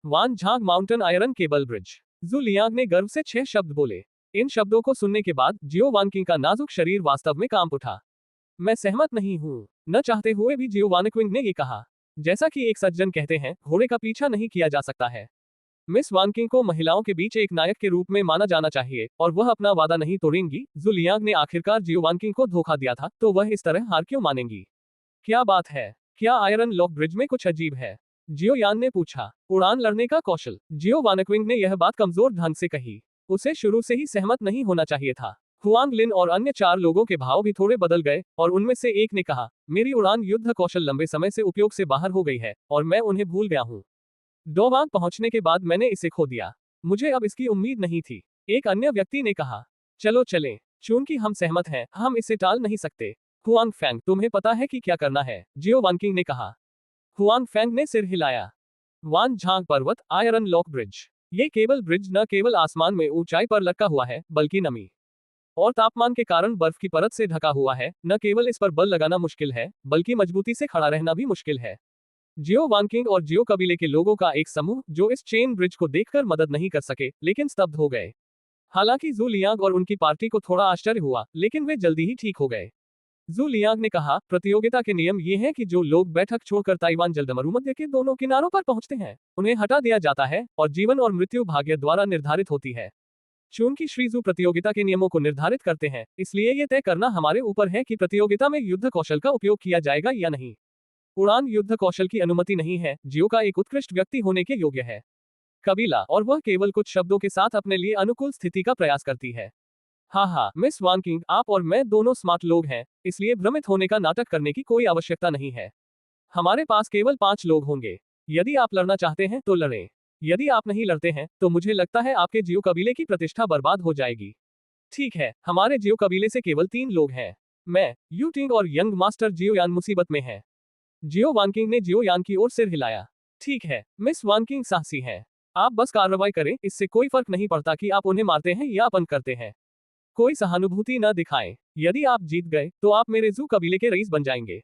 Wan Zhang mountain iron cable bridge. Zhu Liang ने गर्व से 6 शब्द बोले। इन शब्दों को सुनने के बाद जियो वानकिंग का नाजुक शरीर वास्तव में कांप उठा। मैं सहमत नहीं हूँ, न चाहते हुए भी जियो वानक्विंग ने ये कहा। जैसा कि एक सज्जन कहते हैं, घोड़े का पीछा नहीं किया जा सकता है। मिस वानकिंग को महिलाओं के बीच एक नायक के रूप में माना जाना चाहिए और वह अपना वादा नहीं तोड़ेंगी। जू लियांग ने आखिरकार जियो वानकिंग को धोखा दिया था, तो वह इस तरह हार क्यों मानेंगी? क्या बात है? क्या आयरन लॉक ब्रिज में कुछ अजीब है? जियो यान ने पूछा। उड़ान लड़ने का कौशल। जियो वानक्विंग ने यह बात कमजोर ढंग से कही। उसे शुरू से ही सहमत नहीं होना चाहिए था। हुआंग लिन और अन्य 4 लोगों के भाव भी थोड़े बदल गए और उनमें से एक ने कहा, मेरी उड़ान युद्ध कौशल लंबे समय से उपयोग से बाहर हो गई है और मैं उन्हें भूल गया हूँ। डोवांग पहुंचने के बाद मैंने इसे खो दिया। मुझे अब इसकी उम्मीद नहीं थी। एक अन्य व्यक्ति ने कहा, चलो चलें। चूंकि हम सहमत हैं, हम इसे टाल नहीं सकते। हुआंग फैंग, तुम्हें पता है कि क्या करना है? जियो वानकिंग ने कहा। हुआंग फैंग ने सिर हिलाया। वान झांग पर्वत आयरन लॉक ब्रिज। ये केबल ब्रिज न केवल आसमान में ऊंचाई पर लटका हुआ है, बल्कि नमी और तापमान के कारण बर्फ की परत से ढका हुआ है। न केवल इस पर बल लगाना मुश्किल है, बल्कि मजबूती से खड़ा रहना भी मुश्किल है। जियो वानकिंग और जियो कबीले के लोगों का एक समूह, जो इस चेन ब्रिज को देखकर मदद नहीं कर सके, लेकिन स्तब्ध हो गए। हालांकि जू लियांग और उनकी पार्टी को थोड़ा आश्चर्य हुआ, लेकिन वे जल्दी ही ठीक हो गए। जू लियांग ने कहा, प्रतियोगिता के नियम ये हैं कि जो लोग बैठक छोड़कर ताइवान जलदमरुमध्य के दोनों किनारों पर पहुंचते हैं, उन्हें हटा दिया जाता है और जीवन और मृत्यु भाग्य द्वारा निर्धारित होती है। चूंकि श्रीजू प्रतियोगिता के नियमों को निर्धारित करते हैं, इसलिए यह तय करना हमारे ऊपर है कि प्रतियोगिता में युद्ध कौशल का उपयोग किया जाएगा या नहीं। उड़ान युद्ध कौशल की अनुमति नहीं है। जियो का एक उत्कृष्ट व्यक्ति होने के योग्य है कबीला, और वह केवल कुछ शब्दों के साथ अपने लिए अनुकूल स्थिति का प्रयास करती है। हाँ, मिस वानकिंग, आप और मैं दोनों स्मार्ट लोग हैं, इसलिए भ्रमित होने का नाटक करने की कोई आवश्यकता नहीं है। हमारे पास केवल 5 लोग होंगे। यदि आप लड़ना चाहते हैं तो लड़ें। यदि आप नहीं लड़ते हैं, तो मुझे लगता है आपके जियो कबीले की प्रतिष्ठा बर्बाद हो जाएगी। ठीक है, हमारे जियो कबीले से केवल 3 लोग हैं। मैं, यूटिंग और यंग मास्टर जियो यान मुसीबत में है। जियो वानकिंग ने जियो यान की ओर सिर हिलाया। ठीक है, मिस वानकिंग साहसी हैं। आप बस कार्रवाई करें, इससे कोई फर्क नहीं पड़ता कि आप उन्हें मारते हैं या अपन करते हैं। कोई सहानुभूति न दिखाएं। यदि आप जीत गए, तो आप मेरे जू कबीले के रईस बन जाएंगे।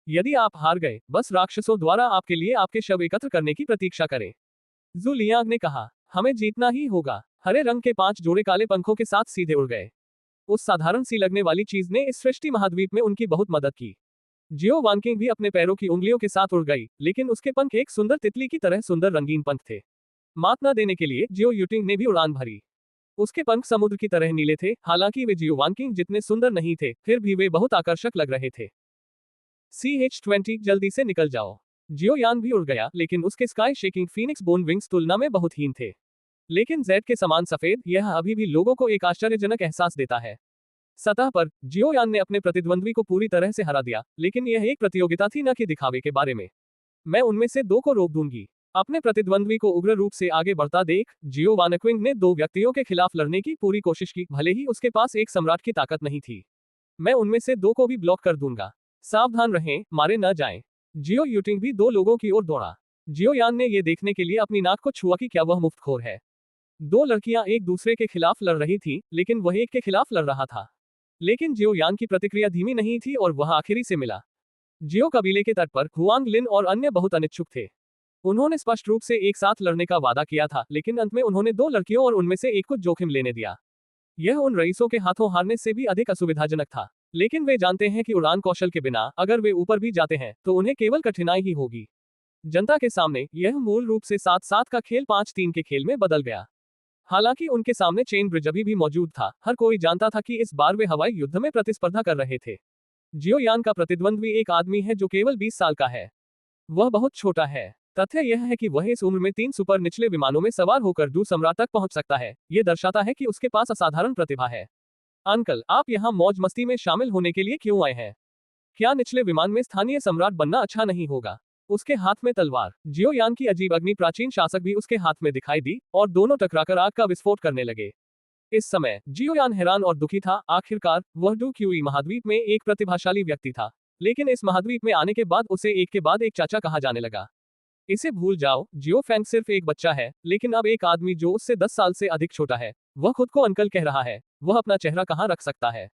यदि आप हार गए, बस राक्षसों द्वारा आपके लिए आपके शव एकत्र करने की प्रतीक्षा करें। जू लियांग ने कहा, हमें जीतना ही होगा। हरे रंग के 5 जोड़े काले पंखों के साथ सीधे उड़ गए। उस साधारण सी लगने वाली चीज ने इस सृष्टि महाद्वीप में उनकी बहुत मदद की। जियो वांकिंग भी अपने पैरों की उंगलियों के साथ उड़ गई, लेकिन उसके पंख एक सुंदर तितली की तरह सुंदर रंगीन पंख थे। मात न देने के लिए जियो यूटिंग ने भी उड़ान भरी। उसके पंख समुद्र की तरह नीले थे। हालांकि वे जियो वांकिंग जितने सुंदर नहीं थे, फिर भी वे बहुत आकर्षक लग रहे थे। CH-20 जल्दी से निकल जाओ। जियो यान भी उड़ गया, लेकिन उसके sky shaking Phoenix bone wings तुलना में बहुत हीन थे। लेकिन जेड के समान सफेद, यह अभी भी लोगों को एक आश्चर्यजनक एहसास देता है। सतह पर जियो यान ने अपने प्रतिद्वंद्वी को पूरी तरह से हरा दिया, लेकिन यह एक प्रतियोगिता थी, न कि दिखावे के बारे में। मैं उनमें से दो को रोक दूंगी। अपने प्रतिद्वंद्वी को उग्र रूप से आगे बढ़ता देख जियो वानक्विंग ने दो व्यक्तियों के खिलाफ लड़ने की पूरी कोशिश की, भले ही उसके पास एक सम्राट की ताकत नहीं थी। मैं उनमें से दो को भी ब्लॉक कर दूंगा। सावधान रहें, मारे न जाएं। जियो यूटिंग भी दो लोगों की ओर दौड़ा। जियो यान ने यह देखने के लिए अपनी नाक को छुआ कि क्या वह मुफ्तखोर है। दो लड़कियां एक दूसरे के खिलाफ लड़ रही थी, लेकिन वह एक के खिलाफ लड़ रहा था। लेकिन जियो यान की प्रतिक्रिया धीमी नहीं थी और वह आखिरी से मिला। जियो कबीले के तट पर हुआंग लिन और अन्य बहुत अनिच्छुक थे। उन्होंने स्पष्ट रूप से एक साथ लड़ने का वादा किया था, लेकिन अंत में उन्होंने दो लड़कियों और उनमें से एक को जोखिम लेने दिया। यह उन रईसों के हाथों हारने से भी अधिक असुविधाजनक था। लेकिन वे जानते हैं कि उड़ान कौशल के बिना अगर वे ऊपर भी जाते हैं तो उन्हें केवल कठिनाई ही होगी। जनता के सामने यह मूल रूप से 7-7 का खेल 5-3 के खेल में बदल गया। हालांकि उनके सामने चेन ब्रिज अभी भी मौजूद था। हर कोई जानता था कि इस बार वे हवाई युद्ध में प्रतिस्पर्धा कर रहे थे। जियो यान का प्रतिद्वंद्वी एक आदमी है जो केवल 20 साल का है। वह बहुत छोटा है। तथ्य यह है कि वह इस उम्र में 3 सुपर निचले विमानों में सवार होकर डू सम्राट तक पहुंच सकता है। यह दर्शाता है कि उसके पास असाधारण प्रतिभा है। अंकल, आप यहाँ मौज मस्ती में शामिल होने के लिए क्यों आए हैं? क्या निचले विमान में स्थानीय सम्राट बनना अच्छा नहीं होगा? उसके हाथ में तलवार। जियो यान की अजीब अग्नि प्राचीन शासक भी उसके हाथ में दिखाई दी और दोनों टकराकर आग का विस्फोट करने लगे। इस समय जियो यान हैरान और दुखी था। आखिरकार वह डू क्यूई महाद्वीप में एक प्रतिभाशाली व्यक्ति था, लेकिन इस महाद्वीप में आने के बाद उसे एक के बाद एक चाचा कहा जाने लगा। इसे भूल जाओ, जियो फैंग सिर्फ एक बच्चा है, लेकिन अब एक आदमी जो उससे 10 साल से अधिक छोटा है, वह खुद को अंकल कह रहा है। वह अपना चेहरा कहाँ रख सकता है?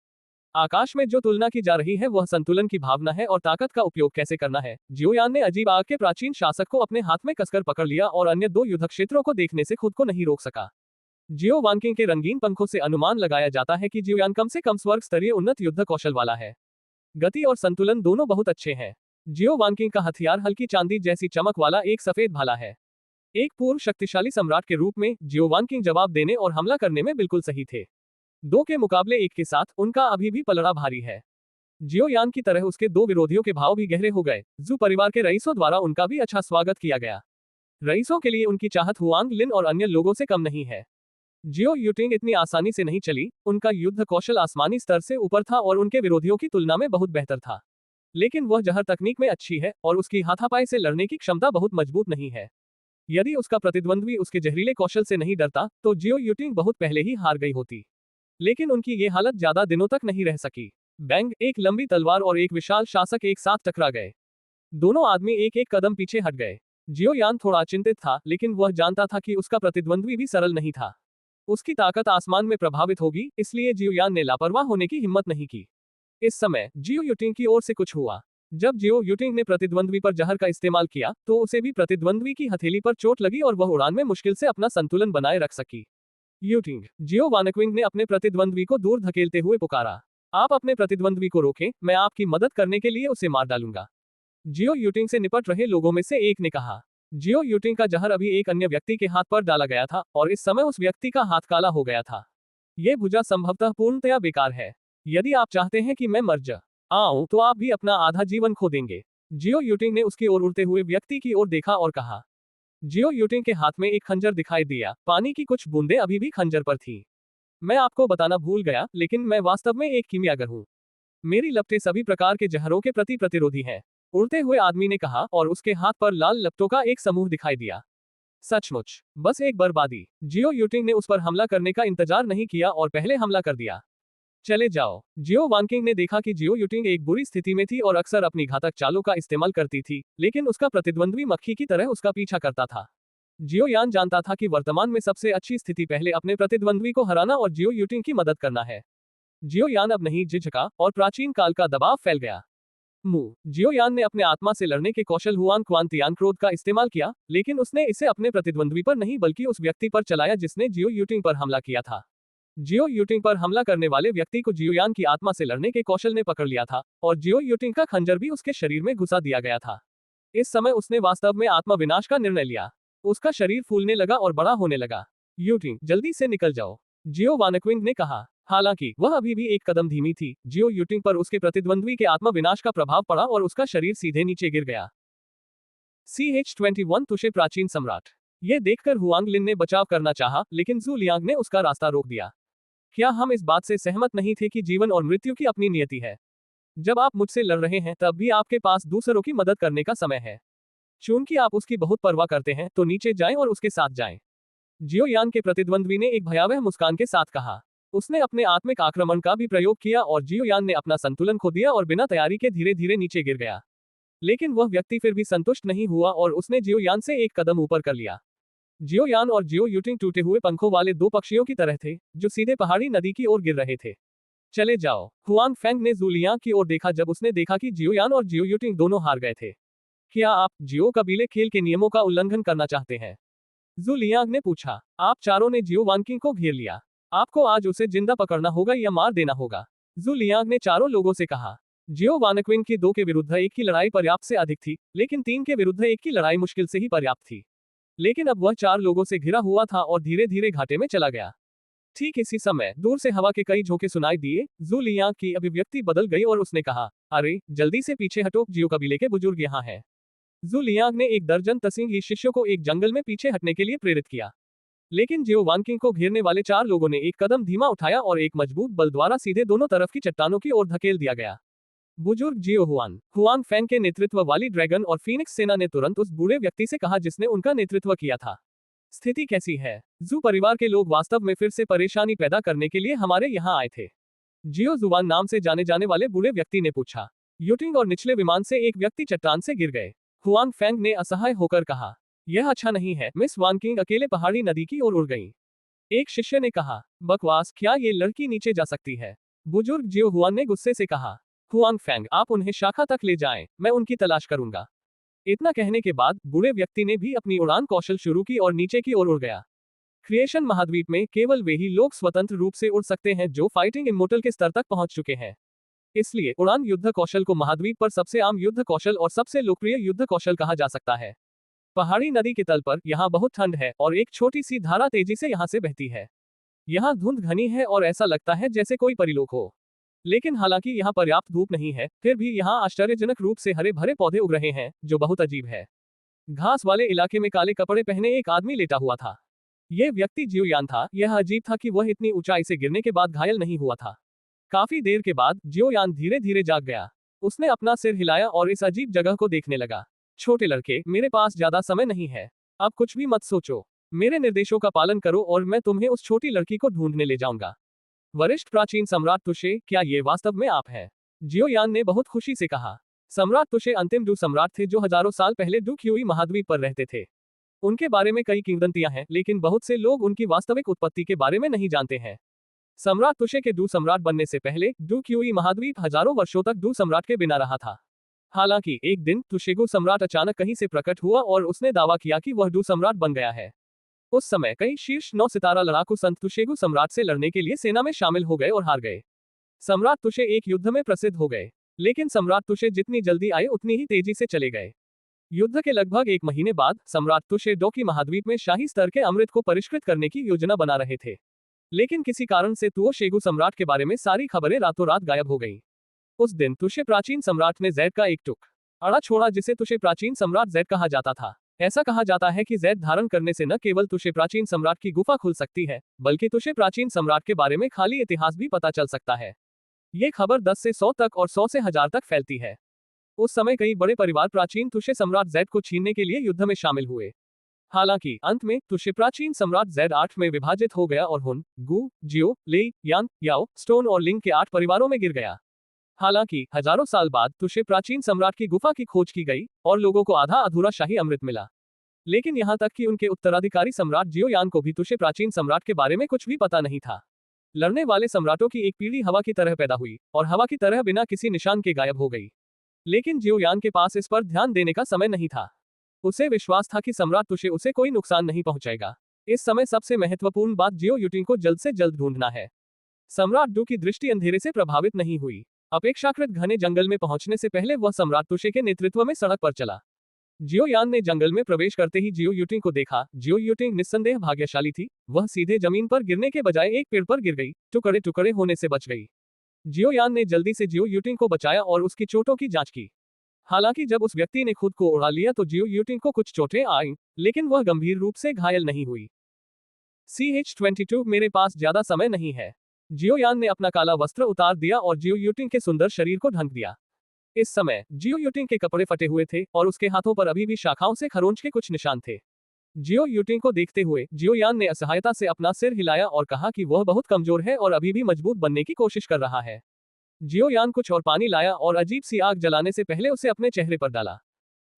आकाश में जो तुलना की जा रही है वह संतुलन की भावना है और ताकत का उपयोग कैसे करना है। जियो यान ने अजीब आग के प्राचीन शासक को अपने हाथ में कसकर पकड़ लिया और अन्य दो युद्ध क्षेत्रों को देखने से खुद को नहीं रोक सका। जियो वांकिंग के रंगीन पंखों से अनुमान लगाया जाता है कि जियो यान कम से कम स्वर्ग स्तरीय उन्नत युद्ध कौशल वाला है। गति और संतुलन दोनों बहुत अच्छे हैं। जियो वांकिंग का हथियार हल्की चांदी जैसी चमक वाला एक सफेद भाला है। एक पूर्व शक्तिशाली सम्राट के रूप में जियो वांकिंग जवाब देने और हमला करने में बिल्कुल सही थे। दो के मुकाबले एक के साथ उनका अभी भी पलड़ा भारी है। जियो यान की तरह उसके दो विरोधियों के भाव भी गहरे हो गए। जू परिवार के रईसों द्वारा उनका भी अच्छा स्वागत किया गया। रईसों के लिए उनकी चाहत हुआंग लिन और अन्य लोगों से कम नहीं है। जियो यूटिंग इतनी आसानी से नहीं चली। उनका युद्ध कौशल आसमानी स्तर से ऊपर था और उनके विरोधियों की तुलना में बहुत बेहतर था। लेकिन वह जहर तकनीक में अच्छी है और उसकी हाथापाई से लड़ने की क्षमता बहुत मजबूत नहीं है। यदि उसका प्रतिद्वंद्वी उसके जहरीले कौशल से नहीं डरता तो जियो यूटिंग बहुत पहले ही हार गई होती। लेकिन उनकी ये हालत ज्यादा दिनों तक नहीं रह सकी। बैंग, एक लंबी तलवार और एक विशाल शासक एक साथ टकरा गए। दोनों आदमी एक एक कदम पीछे हट गए। जियो यान थोड़ा चिंतित था, लेकिन वह जानता था कि उसका प्रतिद्वंद्वी भी सरल नहीं था। उसकी ताकत आसमान में प्रभावित होगी, इसलिए जियो यान ने लापरवाह होने की हिम्मत नहीं की। इस समय जियो यूटिंग की ओर से कुछ हुआ। जब जियो यूटिंग ने प्रतिद्वंद्वी पर जहर का इस्तेमाल किया तो उसे भी प्रतिद्वंद्वी की हथेली पर चोट लगी और वह उड़ान में मुश्किल से अपना संतुलन बनाए रख सकी। यूटिंग, जियो वानक्विंग ने अपने प्रतिद्वंद्वी को दूर धकेलते हुए पुकारा। आप अपने प्रतिद्वंद्वी को रोकें, मैं आपकी मदद करने के लिए उसे मार डालूंगा। जियो यूटिंग से निपट रहे लोगों में से एक ने कहा। जियो यूटिंग का जहर अभी एक अन्य व्यक्ति के हाथ पर डाला गया था और इस समय उस व्यक्ति का हाथ काला हो गया था। यह भुजा संभवतः पूर्णतया बेकार है। यदि आप चाहते हैं कि मैं मर जाऊं तो आप भी अपना आधा जीवन खो देंगे। जियो यूटिंग ने उसकी ओर उड़ते हुए व्यक्ति की ओर देखा और कहा। जियो यूटिंग के हाथ में एक खंजर दिखाई दिया। पानी की कुछ बूंदें अभी भी खंजर पर थी। मैं आपको बताना भूल गया, लेकिन मैं वास्तव में एक कीमियागर हूँ। मेरी लपटें सभी प्रकार के जहरों के प्रति प्रतिरोधी हैं। उड़ते हुए आदमी ने कहा और उसके हाथ पर लाल लपटों का एक समूह दिखाई दिया। सचमुच बस एक बर्बादी। जियो यूटिंग ने उस पर हमला करने का इंतजार नहीं किया और पहले हमला कर दिया। चले जाओ। जियो वांकिंग ने देखा कि जियो यूटिंग एक बुरी स्थिति में थी और अक्सर अपनी घातक चालों का इस्तेमाल करती थी, लेकिन उसका प्रतिद्वंद्वी मक्खी की तरह उसका पीछा करता था। जियो यान जानता था कि वर्तमान में सबसे अच्छी स्थिति पहले अपने प्रतिद्वंद्वी को हराना और जियो यूटिंग की मदद करना है। जियो यान अब नहीं झिझका और प्राचीन काल का दबाव फैल गया। जियो यान ने अपने आत्मा से लड़ने के कौशल हुआन क्वांतियान क्रोध का इस्तेमाल किया, लेकिन उसने इसे अपने प्रतिद्वंद्वी पर नहीं बल्कि उस व्यक्ति पर चलाया जिसने जियो यूटिंग पर हमला किया था। जियो यूटिंग पर हमला करने वाले व्यक्ति को जियोयान की आत्मा से लड़ने के कौशल ने पकड़ लिया था और जियो यूटिंग का खंजर भी उसके शरीर में घुसा दिया गया था। इस समय उसने वास्तव में आत्मा विनाश का निर्णय लिया। उसका शरीर फूलने लगा और बड़ा होने लगा। यूटिंग, जल्दी से निकल जाओ, जियो वानक्विंग ने कहा। हालांकि वह अभी भी एक कदम धीमी थी, जियो यूटिंग पर उसके प्रतिद्वंद्वी के आत्मा विनाश का प्रभाव पड़ा और उसका शरीर सीधे नीचे गिर गया। CH-21 तुशे प्राचीन सम्राट। यह देखकर हुआंग लिन ने बचाव करना चाहा, लेकिन जू लियांग ने उसका रास्ता रोक दिया। क्या हम इस बात से सहमत नहीं थे कि जीवन और मृत्यु की अपनी नियति है? जब आप मुझसे लड़ रहे हैं तब भी आपके पास दूसरों की मदद करने का समय है। चूंकि आप उसकी बहुत परवाह करते हैं तो नीचे जाएं और उसके साथ जाएं। जियोयान के प्रतिद्वंद्वी ने एक भयावह मुस्कान के साथ कहा। उसने अपने आत्मिक आक्रमण का भी प्रयोग किया और जियोयान ने अपना संतुलन खो दिया और बिना तैयारी के धीरे धीरे नीचे गिर गया। लेकिन वह व्यक्ति फिर भी संतुष्ट नहीं हुआ और उसने जियोयान से एक कदम ऊपर कर लिया। जियोयान और जियो यूटिंग टूटे हुए पंखों वाले दो पक्षियों की तरह थे जो सीधे पहाड़ी नदी की ओर गिर रहे थे। चले जाओ, हुआंग फेंग ने जू लियांग की ओर देखा जब उसने देखा कि जियोयान और जियो यूटिंग दोनों हार गए थे। क्या आप जियो कबीले खेल के नियमों का उल्लंघन करना चाहते हैं? जू लियांग ने पूछा। आप चारों ने जियो वानकिंग को घेर लिया। आपको आज उसे जिंदा पकड़ना होगा या मार देना होगा, जू लियांग ने चारों लोगों से कहा। जियो वानक्विंग की 2 के विरुद्ध 1 की लड़ाई पर्याप्त से अधिक थी, लेकिन 3 के विरुद्ध 1 की लड़ाई मुश्किल से ही पर्याप्त थी। लेकिन अब वह 4 लोगों से घिरा हुआ था और धीरे धीरे घाटे में चला गया। ठीक इसी समय दूर से हवा के कई झोंके सुनाई दिए। जू लियांग की अभिव्यक्ति बदल गई और उसने कहा, अरे जल्दी से पीछे हटो, जियो कबीले के बुजुर्ग यहाँ हैं। जू लियांग ने 1 दर्जन तसिंगी शिष्यों को एक जंगल में पीछे हटने के लिए प्रेरित किया। लेकिन जियो वानकिंग को घेरने वाले 4 लोगों ने एक कदम धीमा उठाया और एक मजबूत बल द्वारा सीधे दोनों तरफ की चट्टानों की ओर धकेल दिया गया। बुजुर्ग जियो हुआन फेंग के नेतृत्व वाली ड्रैगन और फीनिक्स सेना ने तुरंत उस बूढ़े व्यक्ति से कहा जिसने उनका नेतृत्व किया था, स्थिति कैसी है? जू परिवार के लोग वास्तव में फिर से परेशानी पैदा करने के लिए हमारे यहाँ आए थे, जियो जुवान नाम से जाने जाने वाले बूढ़े व्यक्ति ने पूछा। यूटिंग और निचले विमान से एक व्यक्ति चट्टान से गिर गए, हुआंग फेंग ने असहाय होकर कहा। यह अच्छा नहीं है, मिस वानकिंग अकेले पहाड़ी नदी की ओर उड़ गई। एक शिष्य ने कहा। बकवास, क्या ये लड़की नीचे जा सकती है? बुजुर्ग जियो हुआन ने गुस्से से कहा। हुआंग फेंग, आप उन्हें शाखा तक ले जाएं, मैं उनकी तलाश करूंगा। इतना कहने के बाद बूढ़े व्यक्ति ने भी अपनी उड़ान कौशल शुरू की और नीचे की ओर उड़ गया। क्रिएशन महाद्वीप में केवल वे ही लोग स्वतंत्र रूप से उड़ सकते हैं जो फाइटिंग इमोर्टल के स्तर तक पहुंच चुके हैं। इसलिए उड़ान युद्ध कौशल को महाद्वीप पर सबसे आम युद्ध कौशल और सबसे लोकप्रिय युद्ध कौशल कहा जा सकता है। पहाड़ी नदी के तल पर यहाँ बहुत ठंड है और एक छोटी सी धारा तेजी से यहाँ से बहती है। यहाँ धुंध घनी है और ऐसा लगता है जैसे कोई परिलोक हो। लेकिन हालांकि यहाँ पर्याप्त धूप नहीं है, फिर भी यहाँ आश्चर्यजनक रूप से हरे भरे पौधे उग रहे हैं जो बहुत अजीब है। घास वाले इलाके में काले कपड़े पहने एक आदमी लेटा हुआ था। यह व्यक्ति जियोयान था। यह अजीब था कि वह इतनी ऊंचाई से गिरने के बाद घायल नहीं हुआ था। काफी देर के बाद जियोयान धीरे धीरे जाग गया। उसने अपना सिर हिलाया और इस अजीब जगह को देखने लगा। छोटे लड़के, मेरे पास ज्यादा समय नहीं है, अब कुछ भी मत सोचो, मेरे निर्देशों का पालन करो और मैं तुम्हें उस छोटी लड़की को ढूंढने ले जाऊंगा। वरिष्ठ प्राचीन सम्राट तुशे, क्या ये वास्तव में आप हैं? जियोयान ने बहुत खुशी से कहा। सम्राट तुशे अंतिम डू सम्राट थे जो हजारों साल पहले डू क्यूई महाद्वीप पर रहते थे। उनके बारे में कई किंवदंतियां हैं, लेकिन बहुत से लोग उनकी वास्तविक उत्पत्ति के बारे में नहीं जानते हैं। सम्राट तुशे के डू सम्राट बनने से पहले डू क्यूई महाद्वीप हजारों वर्षों तक डू सम्राट के बिना रहा था। हालांकि एक दिन तुशेगु सम्राट अचानक कहीं से प्रकट हुआ और उसने दावा किया कि वह डू सम्राट बन गया है। उस समय कई शीर्ष 9 सितारा लड़ाकू संत तुशेगु सम्राट से लड़ने के लिए सेना में शामिल हो गए और हार गए। सम्राट तुशे एक युद्ध में प्रसिद्ध हो गए, लेकिन सम्राट तुशे जितनी जल्दी आए उतनी ही तेजी से चले गए। युद्ध के लगभग 1 महीने बाद सम्राट तुशे डोकी महाद्वीप में शाही स्तर के अमृत को परिष्कृत करने की योजना बना रहे थे। लेकिन किसी कारण से तुओ शेगु सम्राट के बारे में सारी खबरें रातों रात गायब हो गईं। उस दिन तुशे प्राचीन सम्राट ने जैद का एक टुक अड़ा छोड़ा जिसे तुशे प्राचीन सम्राट जैद कहा जाता था। ऐसा कहा जाता है कि जैद धारण करने से न केवल तुशे प्राचीन सम्राट की गुफा खुल सकती है, बल्कि तुशे प्राचीन सम्राट के बारे में खाली इतिहास भी पता चल सकता है। ये खबर 10 से 100 तक और 100 से 1000 तक फैलती है। उस समय कई बड़े परिवार प्राचीन तुशे सम्राट जैद को छीनने के लिए युद्ध में शामिल हुए। हालांकि अंत में तुशे प्राचीन सम्राट जैद 8 में विभाजित हो गया और हुन, गु, जियो, लेई, यान, याओ, स्टोन और लिंग के 8 परिवारों में गिर गया। हालांकि हजारों साल बाद तुशे प्राचीन सम्राट की गुफा की खोज की गई और लोगों को आधा अधूरा शाही अमृत मिला। लेकिन यहाँ तक कि उनके उत्तराधिकारी सम्राट जियोयान को भी तुशे प्राचीन सम्राट के बारे में कुछ भी पता नहीं था। लड़ने वाले सम्राटों की एक पीढ़ी हवा की तरह पैदा हुई और हवा की तरह बिना किसी निशान के गायब हो गई। लेकिन जियोयान के पास इस पर ध्यान देने का समय नहीं था। उसे विश्वास था कि सम्राट तुशे उसे कोई नुकसान नहीं पहुंचाएगा। इस समय सबसे महत्वपूर्ण बात जियो यूटिंग को जल्द से जल्द ढूंढना है। सम्राट डू की दृष्टि अंधेरे से प्रभावित नहीं हुई। अपेक्षाकृत घने जंगल में पहुंचने से पहले वह सम्राट तुशे के नेतृत्व में सड़क पर चला। जियो यान ने जंगल में प्रवेश करते ही जियो यूटिंग को देखा। जियो यूटिंग निस्संदेह भाग्यशाली थी, वह सीधे जमीन पर गिरने के बजाय एक पेड़ पर गिर गई, टुकड़े टुकड़े होने से बच गई। जियो यान ने जल्दी से जियो यूटिंग को बचाया और उसकी चोटों की जांच की। हालांकि जब उस व्यक्ति ने खुद को उड़ा लिया तो जियो यूटिंग को कुछ चोटें आईं, लेकिन वह गंभीर रूप से घायल नहीं हुई। CH-22 मेरे पास ज्यादा समय नहीं है। जियो यान ने अपना काला वस्त्र उतार दिया और जियो यूटिंग के सुंदर शरीर को ढक दिया। इस समय जियो यूटिंग के कपड़े फटे हुए थे और उसके हाथों पर अभी भी शाखाओं से खरोंच के कुछ निशान थे। जियो यूटिंग को देखते हुए जियो यान ने असहायता से अपना सिर हिलाया और कहा कि वह बहुत कमजोर है और अभी भी मजबूत बनने की कोशिश कर रहा है। जियो यान कुछ और पानी लाया और अजीब सी आग जलाने से पहले उसे अपने चेहरे पर डाला।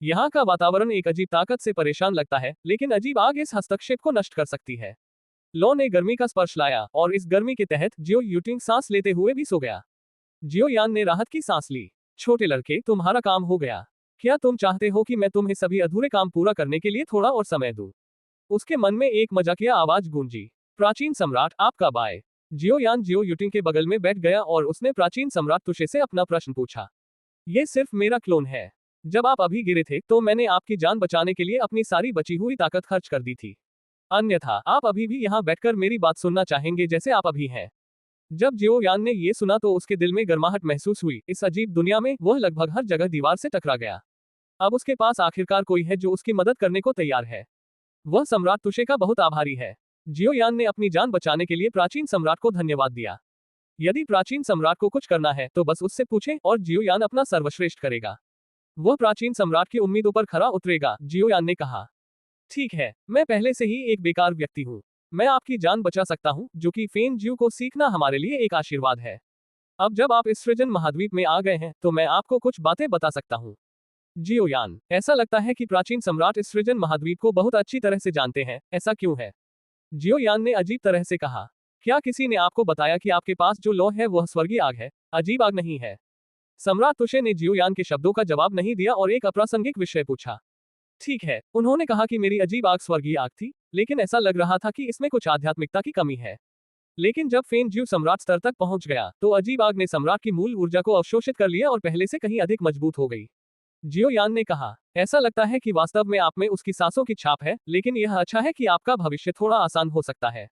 यहाँ का वातावरण एक अजीब ताकत से परेशान लगता है, लेकिन अजीब आग इस हस्तक्षेप को नष्ट कर सकती है। लौ ने गर्मी का स्पर्श लाया और इस गर्मी के तहत जियो यूटिंग सांस लेते हुए भी सो गया। जियो यान ने राहत की सांस ली। छोटे लड़के, तुम्हारा काम हो गया। क्या तुम चाहते हो कि मैं तुम्हें सभी अधूरे काम पूरा करने के लिए थोड़ा और समय दूं? उसके मन में एक मजाकिया आवाज गूंजी। प्राचीन सम्राट, आप कब आए? जियो यान जियो यूटिंग के बगल में बैठ गया और उसने प्राचीन सम्राट तुशे से अपना प्रश्न पूछा। ये सिर्फ मेरा क्लोन है। जब आप अभी गिरे थे तो मैंने आपकी जान बचाने के लिए अपनी सारी बची हुई ताकत खर्च कर दी थी। अन्यथा आप अभी भी यहाँ बैठकर मेरी बात सुनना चाहेंगे जैसे आप अभी हैं। जब जियो यान ने ये सुना तो उसके दिल में गर्माहट महसूस हुई। इस अजीब दुनिया में वह लगभग हर जगह दीवार से टकरा गया। अब उसके पास आखिरकार कोई है जो उसकी मदद करने को तैयार है। वह सम्राट तुशे का बहुत आभारी है। जियो यान ने अपनी जान बचाने के लिए प्राचीन सम्राट को धन्यवाद दिया। यदि प्राचीन सम्राट को कुछ करना है तो बस उससे पूछें और जियो यान अपना सर्वश्रेष्ठ करेगा। वह प्राचीन सम्राट की उम्मीदों पर खरा उतरेगा, जियो यान ने कहा। ठीक है, मैं पहले से ही एक बेकार व्यक्ति हूँ। मैं आपकी जान बचा सकता हूँ, जो कि फेन जियो को सीखना हमारे लिए एक आशीर्वाद है। अब जब आप इस सृजन महाद्वीप में आ गए हैं तो मैं आपको कुछ बातें बता सकता हूँ। जियो यान, ऐसा लगता है कि प्राचीन सम्राट इस सृजन महाद्वीप को बहुत अच्छी तरह से जानते हैं, ऐसा क्यों है? जियो यान ने अजीब तरह से कहा। क्या किसी ने आपको बताया कि आपके पास जो लौ है वह स्वर्गीय आग है, अजीब आग नहीं है? सम्राट तुशे ने जियो यान के शब्दों का जवाब नहीं दिया और एक अप्रासंगिक विषय पूछा। ठीक है, उन्होंने कहा कि मेरी अजीब आग स्वर्गीय आग थी, लेकिन ऐसा लग रहा था कि इसमें कुछ आध्यात्मिकता की कमी है। लेकिन जब फेन ज्यू सम्राट स्तर तक पहुंच गया तो अजीब आग ने सम्राट की मूल ऊर्जा को अवशोषित कर लिया और पहले से कहीं अधिक मजबूत हो गई। जियो यान ने कहा, ऐसा लगता है कि वास्तव में आप में उसकी सांसों की छाप है, लेकिन यह अच्छा है कि आपका भविष्य थोड़ा आसान हो सकता है।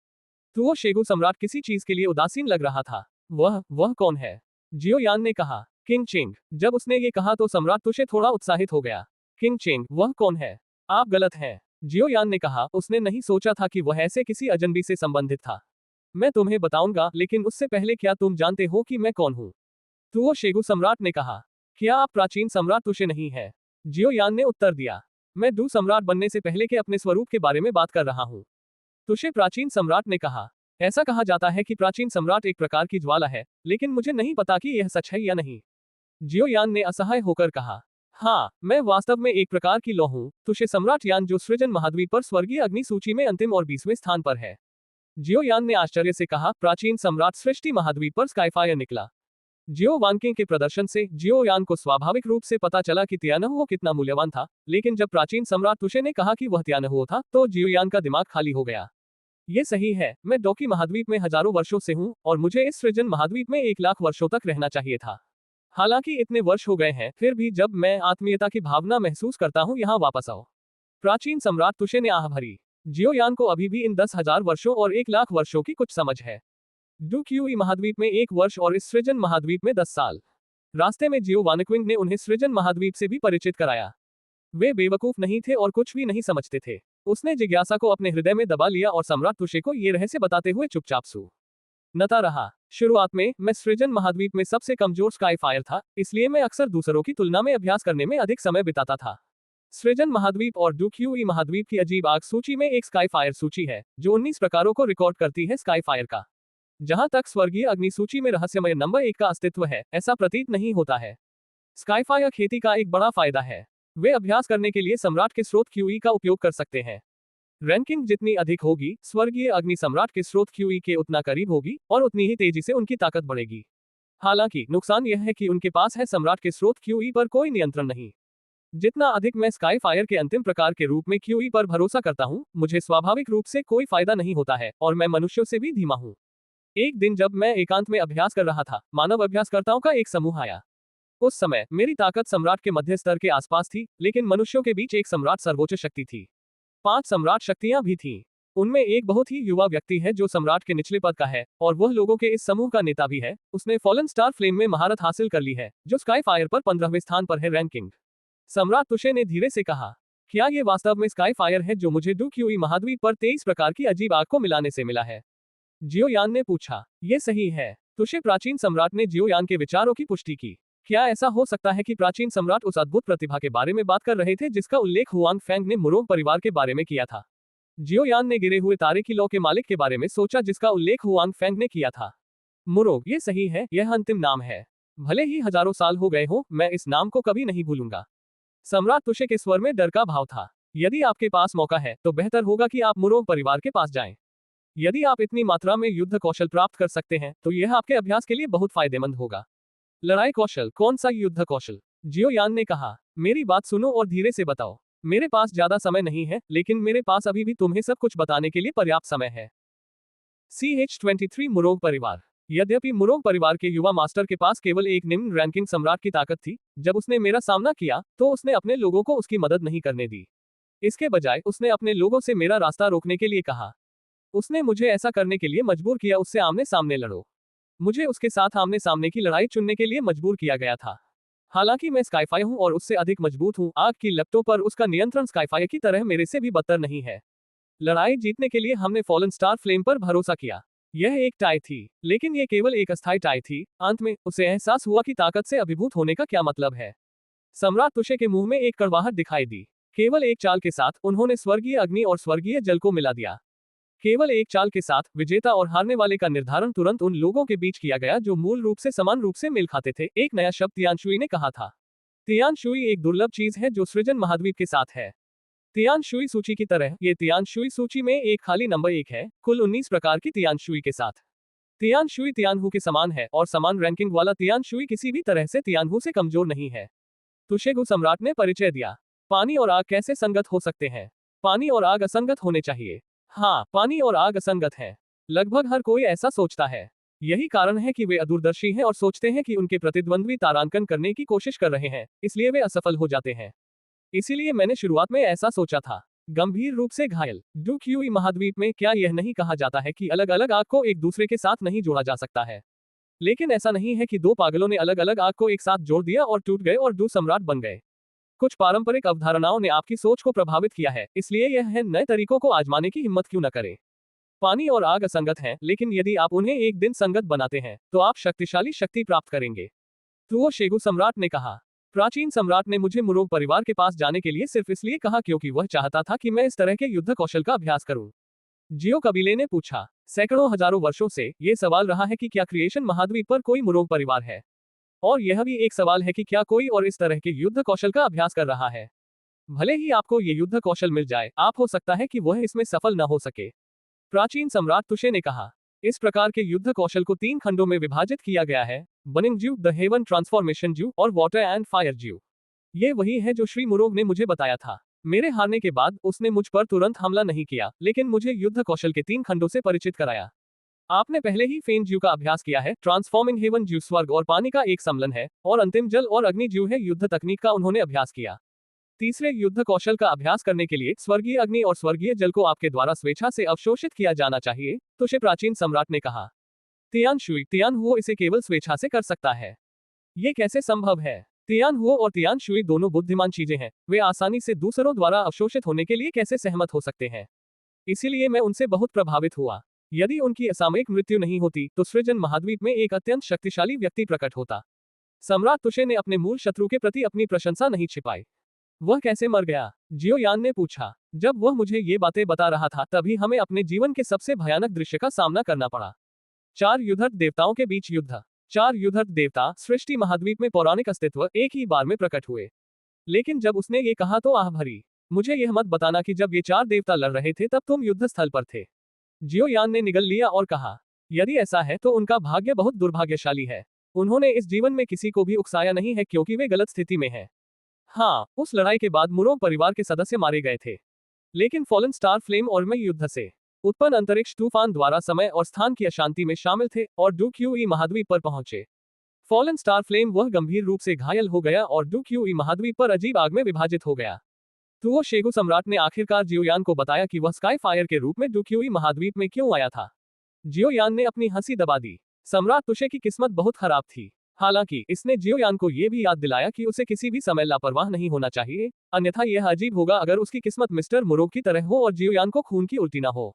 तुओ शेगु सम्राट किसी चीज के लिए उदासीन लग रहा था। वह कौन है? जियो यान ने कहा, किंग चेंग। जब उसने ये कहा तो सम्राट तुशे थोड़ा उत्साहित हो गया। किंग चेंग, वह कौन है? आप गलत हैं, जियो यान ने कहा। उसने नहीं सोचा था कि वह ऐसे किसी अजनबी से संबंधित था। मैं तुम्हें बताऊंगा, लेकिन उससे पहले क्या तुम जानते हो कि मैं कौन हूँ? तुओ शेगु सम्राट ने कहा। क्या आप प्राचीन सम्राट तुशे नहीं है? जियो यान ने उत्तर दिया। मैं डू सम्राट बनने से पहले के अपने स्वरूप के बारे में बात कर रहा हूँ। तुशे प्राचीन सम्राट ने कहा। ऐसा कहा जाता है कि प्राचीन सम्राट एक प्रकार की ज्वाला है, लेकिन मुझे नहीं पता कि यह सच है या नहीं। जियो यान ने असहाय होकर कहा। हाँ, मैं वास्तव में एक प्रकार की लौ हूँ। तुशे सम्राट यान जो सृजन महाद्वीप पर स्वर्गीय अग्नि सूची में अंतिम और 20वें स्थान पर है। जियो यान ने आश्चर्य से कहा। प्राचीन सम्राट सृष्टि महाद्वीप पर स्काईफायर निकला। जियो वानकिंग के प्रदर्शन से जियो यान को स्वाभाविक रूप से पता चला कि त्यानहुओ कितना मूल्यवान था, लेकिन जब प्राचीन सम्राट तुशे ने कहा कि वह त्यानहुओ था तो जियो यान का दिमाग खाली हो गया। ये सही है, मैं डोकी महाद्वीप में हजारों वर्षों से हूँ और मुझे इस सृजन महाद्वीप में 1 लाख वर्षों तक रहना चाहिए था। हालांकि इतने वर्ष हो गए हैं, फिर भी जब मैं आत्मीयता की भावना महसूस करता हूँ, यहाँ वापस आओ। प्राचीन सम्राट तुशे ने आह भरी। जियो यान को अभी भी इन 10,000 वर्षों और 1 लाख वर्षों की कुछ समझ है। डू क्यूई महाद्वीप में 1 वर्ष और इस सृजन महाद्वीप में 10 साल। रास्ते में जियो वानक्विंग ने उन्हें सृजन महाद्वीप से भी परिचित कराया। वे बेवकूफ नहीं थे और कुछ भी नहीं समझते थे। उसने जिज्ञासा को अपने हृदय में दबा लिया और सम्राट तुशे को ये रहस्य बताते हुए चुपचाप सू नता रहा। शुरुआत में मैं सृजन महाद्वीप में सबसे कमजोर स्काईफायर था, इसलिए मैं अक्सर दूसरों की तुलना में अभ्यास करने में अधिक समय बिताता था। सृजन महाद्वीप और डू क्यूई महाद्वीप की अजीब आग सूची में एक स्काईफायर सूची है, जो 19 प्रकारों को रिकॉर्ड करती है स्काईफायर का। जहां तक स्वर्गीय अग्नि सूची में रहस्यमय नंबर 1 का अस्तित्व है, ऐसा प्रतीत नहीं होता है। स्काईफायर खेती का एक बड़ा फायदा है। वे अभ्यास करने के लिए सम्राट के स्रोत क्यूई का उपयोग कर सकते हैं। रैंकिंग जितनी अधिक होगी, स्वर्गीय अग्नि सम्राट के स्रोत क्यूई के उतना करीब होगी और उतनी ही तेजी से उनकी ताकत बढ़ेगी। हालांकि नुकसान यह है कि उनके पास है सम्राट के स्रोत क्यूई पर कोई नियंत्रण नहीं। जितना अधिक मैं स्काई फायर के अंतिम प्रकार के रूप में क्यूई पर भरोसा करता हूँ, मुझे स्वाभाविक रूप से कोई फायदा नहीं होता है और मैं मनुष्यों से भी धीमा हूँ। एक दिन जब मैं एकांत में अभ्यास कर रहा था, मानव अभ्यासकर्ताओं का एक समूह आया। उस समय मेरी ताकत सम्राट के मध्य स्तर के आसपास थी, लेकिन मनुष्यों के बीच एक सम्राट सर्वोच्च शक्ति थी। 5 सम्राट शक्तियां भी थीं। उनमें एक बहुत ही युवा व्यक्ति है जो सम्राट के निचले पद का है और वह लोगों के इस समूह का नेता भी है। उसने फॉलन स्टार फ्लेम में महारत हासिल कर ली है, जो स्काई फायर पर 15वें स्थान पर है रैंकिंग। सम्राट तुशे ने धीरे से कहा, क्या ये वास्तव में स्काई फायर है जो मुझे डू क्यूई महाद्वीप पर 23 प्रकार की अजीब आग को मिलाने से मिला है? जियो यान ने पूछा। ये सही है। तुशे प्राचीन सम्राट ने जियो यान के विचारों की पुष्टि की। क्या ऐसा हो सकता है कि प्राचीन सम्राट उस अद्भुत प्रतिभा के बारे में बात कर रहे थे जिसका उल्लेख हुआंग फैंग ने मुरोंग परिवार के बारे में किया था? जियो यान ने गिरे हुए तारे की लौ के मालिक के बारे में सोचा जिसका उल्लेख हुआंग फैंग ने किया था। मुरोंग, ये सही है, यह अंतिम नाम है। भले ही हजारों साल हो गए हो, मैं इस नाम को कभी नहीं भूलूंगा। सम्राट तुशे के स्वर में डर का भाव था। यदि आपके पास मौका है तो बेहतर होगा कि आप मुरोंग परिवार के पास जाएं। यदि आप इतनी मात्रा में युद्ध कौशल प्राप्त कर सकते हैं तो यह आपके अभ्यास के लिए बहुत फायदेमंद होगा। लड़ाई कौशल? कौन सा युद्ध कौशल? जियो यान ने कहा, मेरी बात सुनो और धीरे से बताओ। मेरे पास ज्यादा समय नहीं है, लेकिन मेरे पास अभी भी तुम्हें सब कुछ बताने के लिए पर्याप्त समय है। CH-23 मुरोंग परिवार। यद्यपि मुरोंग परिवार के युवा मास्टर के पास केवल एक निम्न रैंकिंग सम्राट की ताकत थी, जब उसने मेरा सामना किया तो उसने अपने लोगों को उसकी मदद नहीं करने दी। इसके बजाय उसने अपने लोगों से मेरा रास्ता रोकने के लिए कहा। उसने मुझे ऐसा करने के लिए मजबूर किया, उससे आमने सामने लड़ो। मुझे उसके साथ आमने सामने की लड़ाई चुनने के लिए मजबूर किया गया था। हालांकि मैं स्काईफाई हूं और उससे अधिक मजबूत हूं, आग की लपटों पर उसका नियंत्रण स्काईफाई की तरह मेरे से भी बदतर नहीं है। लड़ाई जीतने के लिए हमने फॉलन स्टार फ्लेम पर भरोसा किया। यह एक टाई थी, लेकिन यह केवल एक अस्थायी टाई थी। अंत में उसे एहसास हुआ कि ताकत से अभिभूत होने का क्या मतलब है। सम्राट तुशे के मुंह में एक कड़वाहट दिखाई दी। केवल एक चाल के साथ उन्होंने स्वर्गीय अग्नि और स्वर्गीय जल को मिला दिया। केवल एक चाल के साथ विजेता और हारने वाले का निर्धारण तुरंत उन लोगों के बीच किया गया जो मूल रूप से समान रूप से मेल खाते थे। एक नया शब्द तियानशुई ने कहा था। तियानशुई एक दुर्लभ चीज है जो सृजन महाद्वीप के साथ है। तियानशुई सूची की तरह ये तियानशुई सूची में एक खाली नंबर 1 है, कुल 19 प्रकार की तियानशुई के साथ। तियानशुई तियानहू के समान है और समान रैंकिंग वाला तियानशुई किसी भी तरह से तियानहू से कमजोर नहीं है। तुशेगु सम्राट ने परिचय दिया। पानी और आग कैसे संगत हो सकते हैं? पानी और आग असंगत होने चाहिए। हाँ, पानी और आग असंगत हैं। लगभग हर कोई ऐसा सोचता है। यही कारण है कि वे अदूरदर्शी हैं और सोचते हैं कि उनके प्रतिद्वंद्वी तारांकन करने की कोशिश कर रहे हैं, इसलिए वे असफल हो जाते हैं। इसीलिए मैंने शुरुआत में ऐसा सोचा था। गंभीर रूप से घायल। डू क्यूई महाद्वीप में क्या यह नहीं कहा जाता है कि अलग अलग आग को एक दूसरे के साथ नहीं जोड़ा जा सकता है? लेकिन ऐसा नहीं है कि दो पागलों ने अलग अलग आग को एक साथ जोड़ दिया और टूट गए और डू सम्राट बन गए। कुछ पारंपरिक अवधारणाओं ने आपकी सोच को प्रभावित किया है, इसलिए यह है नए तरीकों को आजमाने की हिम्मत क्यों न करें। पानी और आग असंगत हैं, लेकिन यदि आप उन्हें एक दिन संगत बनाते हैं तो आप शक्तिशाली शक्ति प्राप्त करेंगे। तुओ शेगु सम्राट ने कहा। प्राचीन सम्राट ने मुझे मुरोंग परिवार के पास जाने के लिए सिर्फ इसलिए कहा क्योंकि वह चाहता था कि मैं इस तरह के युद्ध कौशल का अभ्यास करूं। जियो कबीले ने पूछा। सैकड़ों हजारों वर्षों से ये सवाल रहा है कि क्या क्रिएशन महाद्वीप पर कोई मुरोंग परिवार है, और यह भी एक सवाल है कि क्या कोई और इस तरह के युद्ध कौशल का अभ्यास कर रहा है। भले ही आपको ये युद्ध कौशल मिल जाए, आप हो सकता है कि वह इसमें सफल न हो सके। प्राचीन सम्राट तुशे ने कहा। इस प्रकार के युद्ध कौशल को 3 खंडों में विभाजित किया गया है, बर्निंग ज्यू, द हेवन ट्रांसफॉर्मेशन ज्यू और वाटर एंड फायर ज्यू। ये वही है जो श्री मुरोंग ने मुझे बताया था। मेरे हारने के बाद उसने मुझ पर तुरंत हमला नहीं किया, लेकिन मुझे युद्ध कौशल के 3 खंडों से परिचित कराया। आपने पहले ही फेन ज्यू का अभ्यास किया है। ट्रांसफॉर्मिंग हेवन ज्यू स्वर्ग और पानी का एक सम्मिलन है, और अंतिम जल और अग्नि ज्यू है युद्ध तकनीक का उन्होंने अभ्यास किया। तीसरे युद्ध कौशल का अभ्यास करने के लिए स्वर्गीय अग्नि और स्वर्गीय जल को आपके द्वारा स्वेच्छा से अवशोषित किया जाना चाहिए, तुशे प्राचीन सम्राट ने कहा। तियानशुई तियानहुओ इसे केवल स्वेच्छा से कर सकता है। ये कैसे संभव है? तियानहुओ और तियानशुई दोनों बुद्धिमान चीजें हैं, वे आसानी से दूसरों द्वारा अवशोषित होने के लिए कैसे सहमत हो सकते हैं? इसीलिए मैं उनसे बहुत प्रभावित हुआ। यदि उनकी असामयिक मृत्यु नहीं होती तो सृजन महाद्वीप में एक अत्यंत शक्तिशाली व्यक्ति प्रकट होता। सम्राट तुशे ने अपने मूल शत्रु के प्रति अपनी प्रशंसा नहीं छिपाई। वह कैसे मर गया? जियो यान ने पूछा। जब वह मुझे ये बातें बता रहा था तभी हमें अपने जीवन के सबसे भयानक दृश्य का सामना करना पड़ा। 4 युद्धरत देवताओं के बीच युद्ध। 4 युद्धरत देवता सृष्टि महाद्वीप में पौराणिक अस्तित्व एक ही बार में प्रकट हुए। लेकिन जब उसने ये कहा तो आह भरी। मुझे यह मत बताना कि जब ये 4 देवता लड़ रहे थे तब तुम युद्ध स्थल पर थे। जियो यान ने निगल लिया और कहा, यदि ऐसा है तो उनका भाग्य बहुत दुर्भाग्यशाली है। उन्होंने इस जीवन में किसी को भी उकसाया नहीं है क्योंकि वे गलत स्थिति में हैं। हाँ, उस लड़ाई के बाद मुरो परिवार के सदस्य मारे गए थे। लेकिन फॉलन स्टार फ्लेम और मैं युद्ध से उत्पन्न अंतरिक्ष तूफान द्वारा समय और स्थान की अशांति में शामिल थे और डुक्यूई महाद्वीप पर पहुंचे। फॉलन स्टार फ्लेम वह गंभीर रूप से घायल हो गया और डुक्यूई महाद्वीप पर अजीब आग में विभाजित हो गया। तुओ शेगु सम्राट ने आखिरकार जियोयान को बताया कि वह स्काई फायर के रूप में डुक्यूई महाद्वीप में क्यों आया था। जियोयान ने अपनी हंसी दबा दी। सम्राट तुशे की किस्मत बहुत खराब थी। हालांकि इसने जियोयान को यह भी याद दिलाया कि उसे किसी भी समय लापरवाह नहीं होना चाहिए, अन्यथा यह अजीब होगा अगर उसकी किस्मत मिस्टर मुरो की तरह हो और जियोयान को खून की उल्टी ना हो।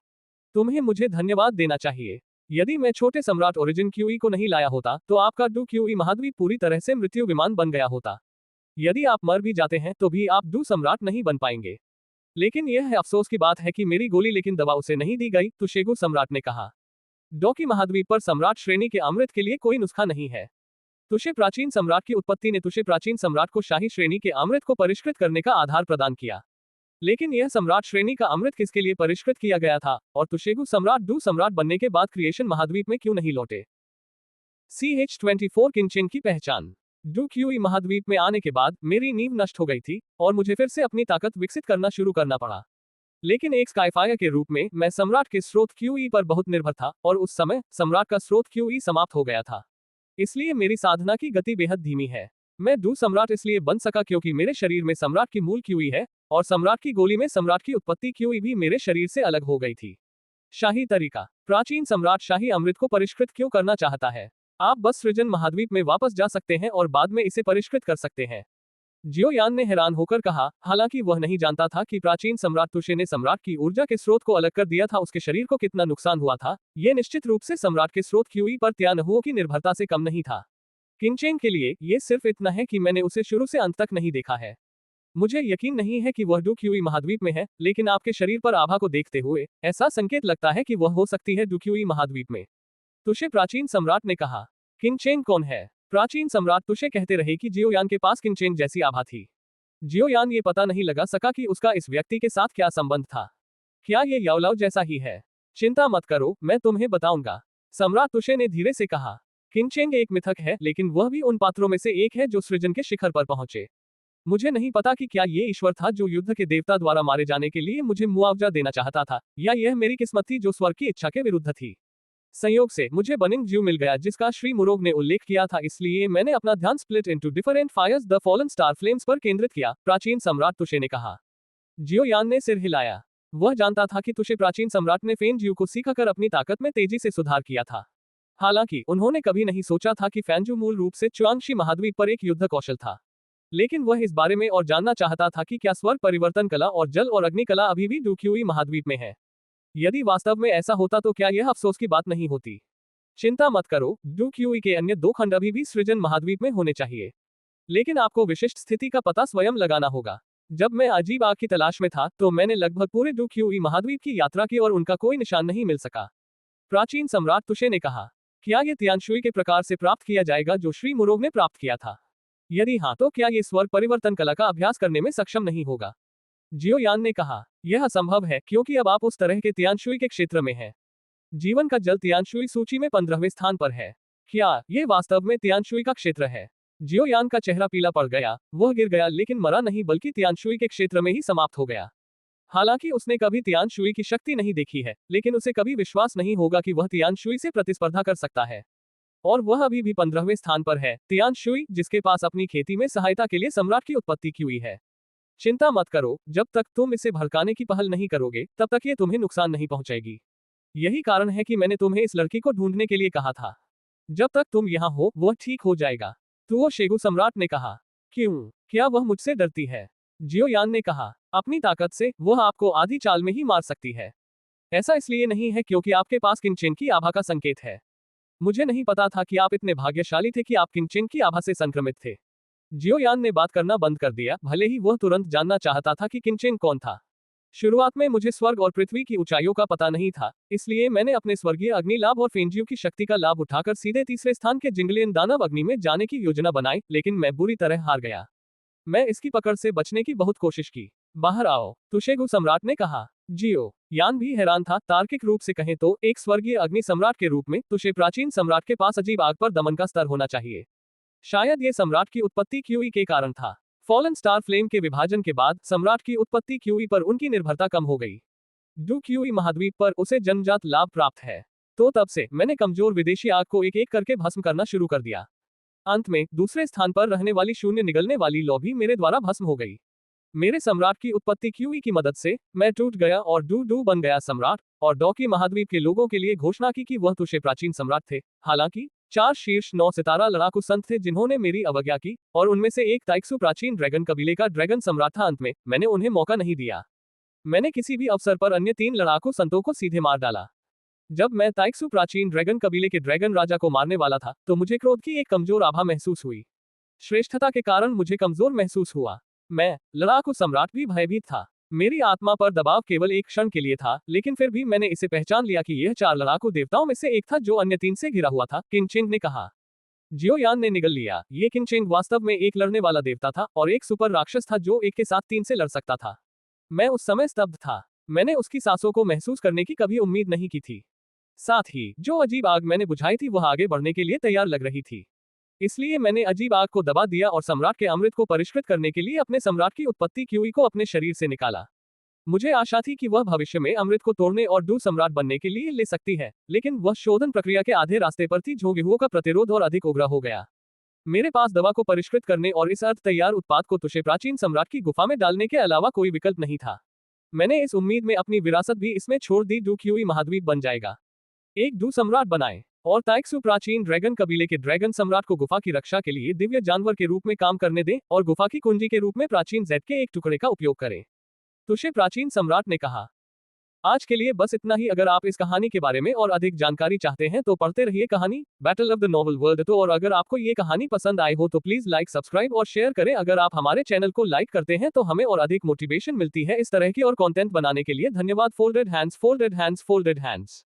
तुम्हें मुझे धन्यवाद देना चाहिए। यदि मैं छोटे सम्राट ओरिजिन क्यूई को नहीं लाया होता तो आपका डू क्यूई महाद्वीप पूरी तरह से मृत्यु विमान बन गया होता। यदि आप मर भी जाते हैं तो भी आप डू सम्राट नहीं बन पाएंगे। लेकिन यह अफसोस की बात है कि मेरी गोली लेकिन दवा उसे नहीं दी गई, तुशेगु सम्राट ने कहा। डोकी महाद्वीप पर सम्राट श्रेणी के अमृत के लिए कोई नुस्खा नहीं है। तुशे प्राचीन सम्राट की उत्पत्ति ने तुशे प्राचीन सम्राट को शाही श्रेणी के अमृत को परिष्कृत करने का आधार प्रदान किया। लेकिन यह सम्राट श्रेणी का अमृत किसके लिए परिष्कृत किया गया था और तुशेगु सम्राट डू सम्राट बनने के बाद क्रिएशन महाद्वीप में क्यों नहीं लौटे। CH-24 किंगचेन की पहचान। डू क्यूई महाद्वीप में आने के बाद मेरी नींव नष्ट हो गई थी और मुझे फिर से अपनी ताकत विकसित करना शुरू करना पड़ा। लेकिन एक स्काईफायर के रूप में मैं सम्राट के स्रोत क्यूई पर बहुत निर्भर था और उस समय सम्राट का स्रोत क्यूई समाप्त हो गया था। इसलिए मेरी साधना की गति बेहद धीमी है। मैं डू सम्राट इसलिए बन सका क्योंकि मेरे शरीर में सम्राट की मूल क्यूई है और सम्राट की गोली में सम्राट की उत्पत्ति क्यूई भी मेरे शरीर से अलग हो गई थी। शाही तरीका। प्राचीन सम्राट शाही अमृत को परिष्कृत क्यों करना चाहता है? आप बस सृजन महाद्वीप में वापस जा सकते हैं और बाद में इसे परिष्कृत कर सकते हैं। जियोयान ने हैरान होकर कहा, हालांकि वह नहीं जानता था कि प्राचीन सम्राट तुशे ने सम्राट की ऊर्जा के स्रोत को अलग कर दिया था उसके शरीर को कितना नुकसान हुआ था। यह निश्चित रूप से सम्राट के स्रोत क्यूई पर त्यानहुओं की निर्भरता से कम नहीं था। किंगचेन के लिए यह सिर्फ इतना है कि मैंने उसे शुरू से अंत तक नहीं देखा है। मुझे यकीन नहीं है कि वह डू क्यूई महाद्वीप में है, लेकिन आपके शरीर पर आभा को देखते हुए ऐसा संकेत लगता है कि वह हो सकती है डू क्यूई महाद्वीप में। तुशे प्राचीन सम्राट ने कहा। किंगचेन कौन है? प्राचीन सम्राट तुशे कहते रहे कि जियोयान के पास किंगचेन जैसी आभा थी। जियोयान ये पता नहीं लगा सका कि उसका इस व्यक्ति के साथ क्या संबंध था। क्या ये याओलाओ जैसा ही है? चिंता मत करो, मैं तुम्हें बताऊंगा, सम्राट तुशे ने धीरे से कहा। किंगचेन एक मिथक है, लेकिन वह भी उन पात्रों में से एक है जो सृजन के शिखर पर पहुंचे। मुझे नहीं पता कि क्या ये ईश्वर था जो युद्ध के देवता द्वारा मारे जाने के लिए मुझे मुआवजा देना चाहता था, या यह मेरी किस्मत थी जो स्वर्ग की इच्छा के विरुद्ध थी। संयोग से मुझे बर्निंग ज्यू मिल गया जिसका श्री मुरोग ने उल्लेख किया था, इसलिए मैंने अपना ध्यान split into different fires the fallen star flames पर केंद्रित किया, प्राचीन सम्राट तुशे ने कहा। जियोयान ने सिर हिलाया। वह जानता था कि तुशे प्राचीन सम्राट ने फेन ज्यू को सीखकर अपनी ताकत में तेजी से सुधार किया था। हालांकि उन्होंने कभी नहीं सोचा था कि फैनजू मूल रूप से च्युआंगशी महाद्वीप पर एक युद्ध कौशल था। लेकिन वह इस बारे में और जानना चाहता था कि क्या स्वर्ग परिवर्तन कला और जल और अग्नि कला अभी भी डू क्यूई महाद्वीप में है। यदि वास्तव में ऐसा होता तो क्या यह अफसोस की बात नहीं होती। चिंता मत करो, डू क्यूई के अन्य 2 खंड अभी भी सृजन महाद्वीप में होने चाहिए, लेकिन आपको विशिष्ट स्थिति का पता स्वयं लगाना होगा। जब मैं अजीब आग की तलाश में था तो मैंने लगभग पूरे डू क्यूई महाद्वीप की यात्रा की और उनका कोई निशान नहीं मिल सका, प्राचीन सम्राट तुशे ने कहा। क्या ये तियानशुई के प्रकार से प्राप्त किया जाएगा जो श्री मुरोग ने प्राप्त किया था? यदि हाँ तो क्या ये स्वर्ग परिवर्तन कला का अभ्यास करने में सक्षम नहीं होगा? जियोयान ने कहा। यह असंभव है क्योंकि अब आप उस तरह के तियानशुई के क्षेत्र में हैं। जीवन का जल तियानशुई सूची में 15वें स्थान पर है। क्या ये वास्तव में तियानशुई का क्षेत्र है? जियोयान का चेहरा पीला पड़ गया। वह गिर गया लेकिन मरा नहीं बल्कि तियानशुई के क्षेत्र में ही समाप्त हो गया। हालांकि उसने कभी तियानशुई की शक्ति नहीं देखी है, लेकिन उसे कभी विश्वास नहीं होगा कि वह तियानशुई से प्रतिस्पर्धा कर सकता है। और वह अभी भी 15वें स्थान पर है, तियानशुई जिसके पास अपनी खेती में सहायता के लिए सम्राट की उत्पत्ति की हुई है। चिंता मत करो, जब तक तुम इसे भड़काने की पहल नहीं करोगे तब तक ये तुम्हें नुकसान नहीं पहुंचाएगी। यही कारण है कि मैंने तुम्हें इस लड़की को ढूंढने के लिए कहा था। जब तक तुम यहाँ हो वह ठीक हो जाएगा, तुओ शेगु सम्राट ने कहा। क्यों? क्या वह मुझसे डरती है? जियोयान ने कहा। अपनी ताकत से वह आपको आधी चाल में ही मार सकती है। ऐसा इसलिए नहीं है क्योंकि आपके पास किंगचेन की आभा का संकेत है। मुझे नहीं पता था कि आप इतने भाग्यशाली थे कि आप किंगचेन की आभा से संक्रमित थे। जियोयान ने बात करना बंद कर दिया, भले ही वह तुरंत जानना चाहता था कि किंगचेन कौन था। शुरुआत में मुझे स्वर्ग और पृथ्वी की ऊंचाइयों का पता नहीं था, इसलिए मैंने अपने स्वर्गीय अग्नि लाभ और फेंजियो की शक्ति का लाभ उठाकर सीधे तीसरे स्थान के जिंगलियन दानव अग्नि में जाने की योजना बनाई, लेकिन मैं बुरी तरह हार गया। मैं इसकी पकड़ से बचने की बहुत कोशिश की। बाहर आओ, तुशेगु सम्राट ने कहा। जियो यान भी हैरान था। तार्किक रूप से कहें तो एक स्वर्गीय अग्नि सम्राट के रूप में तुशे प्राचीन सम्राट के पास अजीब आग पर दमन का स्तर होना चाहिए। शायद ये सम्राट की उत्पत्ति क्यूई के कारण था। फॉलन स्टार फ्लेम के विभाजन के बाद सम्राट की उत्पत्ति क्यूई पर उनकी निर्भरता कम हो गई। डू क्यूई महाद्वीप पर उसे जन्मजात लाभ प्राप्त है। तो तब से मैंने कमजोर विदेशी आग को एक एक करके भस्म करना शुरू कर दिया। अंत में दूसरे स्थान पर रहने वाली शून्य निगलने वाली लौ भी मेरे द्वारा भस्म हो गई। मेरे सम्राट की उत्पत्ति क्यूई की मदद से मैं टूट गया और डू डू बन गया सम्राट, और डॉकी महाद्वीप के लोगों के लिए घोषणा की कि वह तुषे प्राचीन सम्राट थे। हालांकि 4 शीर्ष 9 सितारा लड़ाकू संत थे जिन्होंने मेरी अवज्ञा की, और उनमें से एक ताइक्सु प्राचीन ड्रैगन कबीले का ड्रैगन सम्राट था। अंत में मैंने उन्हें मौका नहीं दिया। मैंने किसी भी अवसर पर अन्य 3 लड़ाकू संतों को सीधे मार डाला। जब मैं ताइक्सु प्राचीन ड्रैगन कबीले के ड्रैगन राजा को मारने वाला था तो मुझे क्रोध की एक कमजोर आभा महसूस हुई। श्रेष्ठता के कारण मुझे कमजोर महसूस हुआ। मैं लड़ाकू सम्राट भी भयभीत था। मेरी आत्मा पर दबाव केवल एक क्षण के लिए था, लेकिन फिर भी मैंने इसे पहचान लिया कि यह 4 लड़ाकू देवताओं में से एक था जो अन्य 3 से घिरा हुआ था। किंगचेंग ने कहा। जियो यान ने निगल लिया। ये किंगचेंग वास्तव में एक लड़ने वाला देवता था और एक सुपर राक्षस था जो एक के साथ 3 से लड़ सकता था। मैं उस समय स्तब्ध था। मैंने उसकी सांसों को महसूस करने की कभी उम्मीद नहीं की थी। साथ ही जो अजीब आग मैंने बुझाई थी वह आगे बढ़ने के लिए तैयार लग रही थी। इसलिए मैंने अजीब आग को दबा दिया और सम्राट के अमृत को परिष्कृत करने के लिए अपने सम्राट की उत्पत्ति क्यूई को अपने शरीर से निकाला। मुझे आशा थी कि वह भविष्य में अमृत को तोड़ने और डू सम्राट बनने के लिए ले सकती है, लेकिन वह शोधन प्रक्रिया के आधे रास्ते पर थी जो गेहुओं का प्रतिरोध और अधिक उग्र हो गया। मेरे पास दवा को परिष्कृत करने और इस अर्थ तैयार उत्पाद को तुषे प्राचीन सम्राट की गुफा में डालने के अलावा कोई विकल्प नहीं था। मैंने इस उम्मीद में अपनी विरासत भी इसमें छोड़ दी। डू क्यूई महाद्वीप बन जाएगा। एक डू सम्राट बनाए और ताइक्सु प्राचीन ड्रैगन कबीले के ड्रैगन सम्राट को गुफा की रक्षा के लिए दिव्य जानवर के रूप में काम करने दें और गुफा की कुंजी के रूप में प्राचीन जेड के एक टुकड़े का उपयोग करें। तुषे प्राचीन सम्राट ने कहा। आज के लिए बस इतना ही। अगर आप इस कहानी के बारे में और अधिक जानकारी चाहते हैं तो पढ़ते रहिए कहानी battle of the noble world. तो और अगर आपको ये कहानी पसंद आई हो तो प्लीज लाइक, सब्सक्राइब और शेयर करें। अगर आप हमारे चैनल को लाइक करते हैं तो हमें और अधिक मोटिवेशन मिलती है इस तरह की और कंटेंट बनाने के लिए। धन्यवाद। Folded hands, folded hands, folded hands.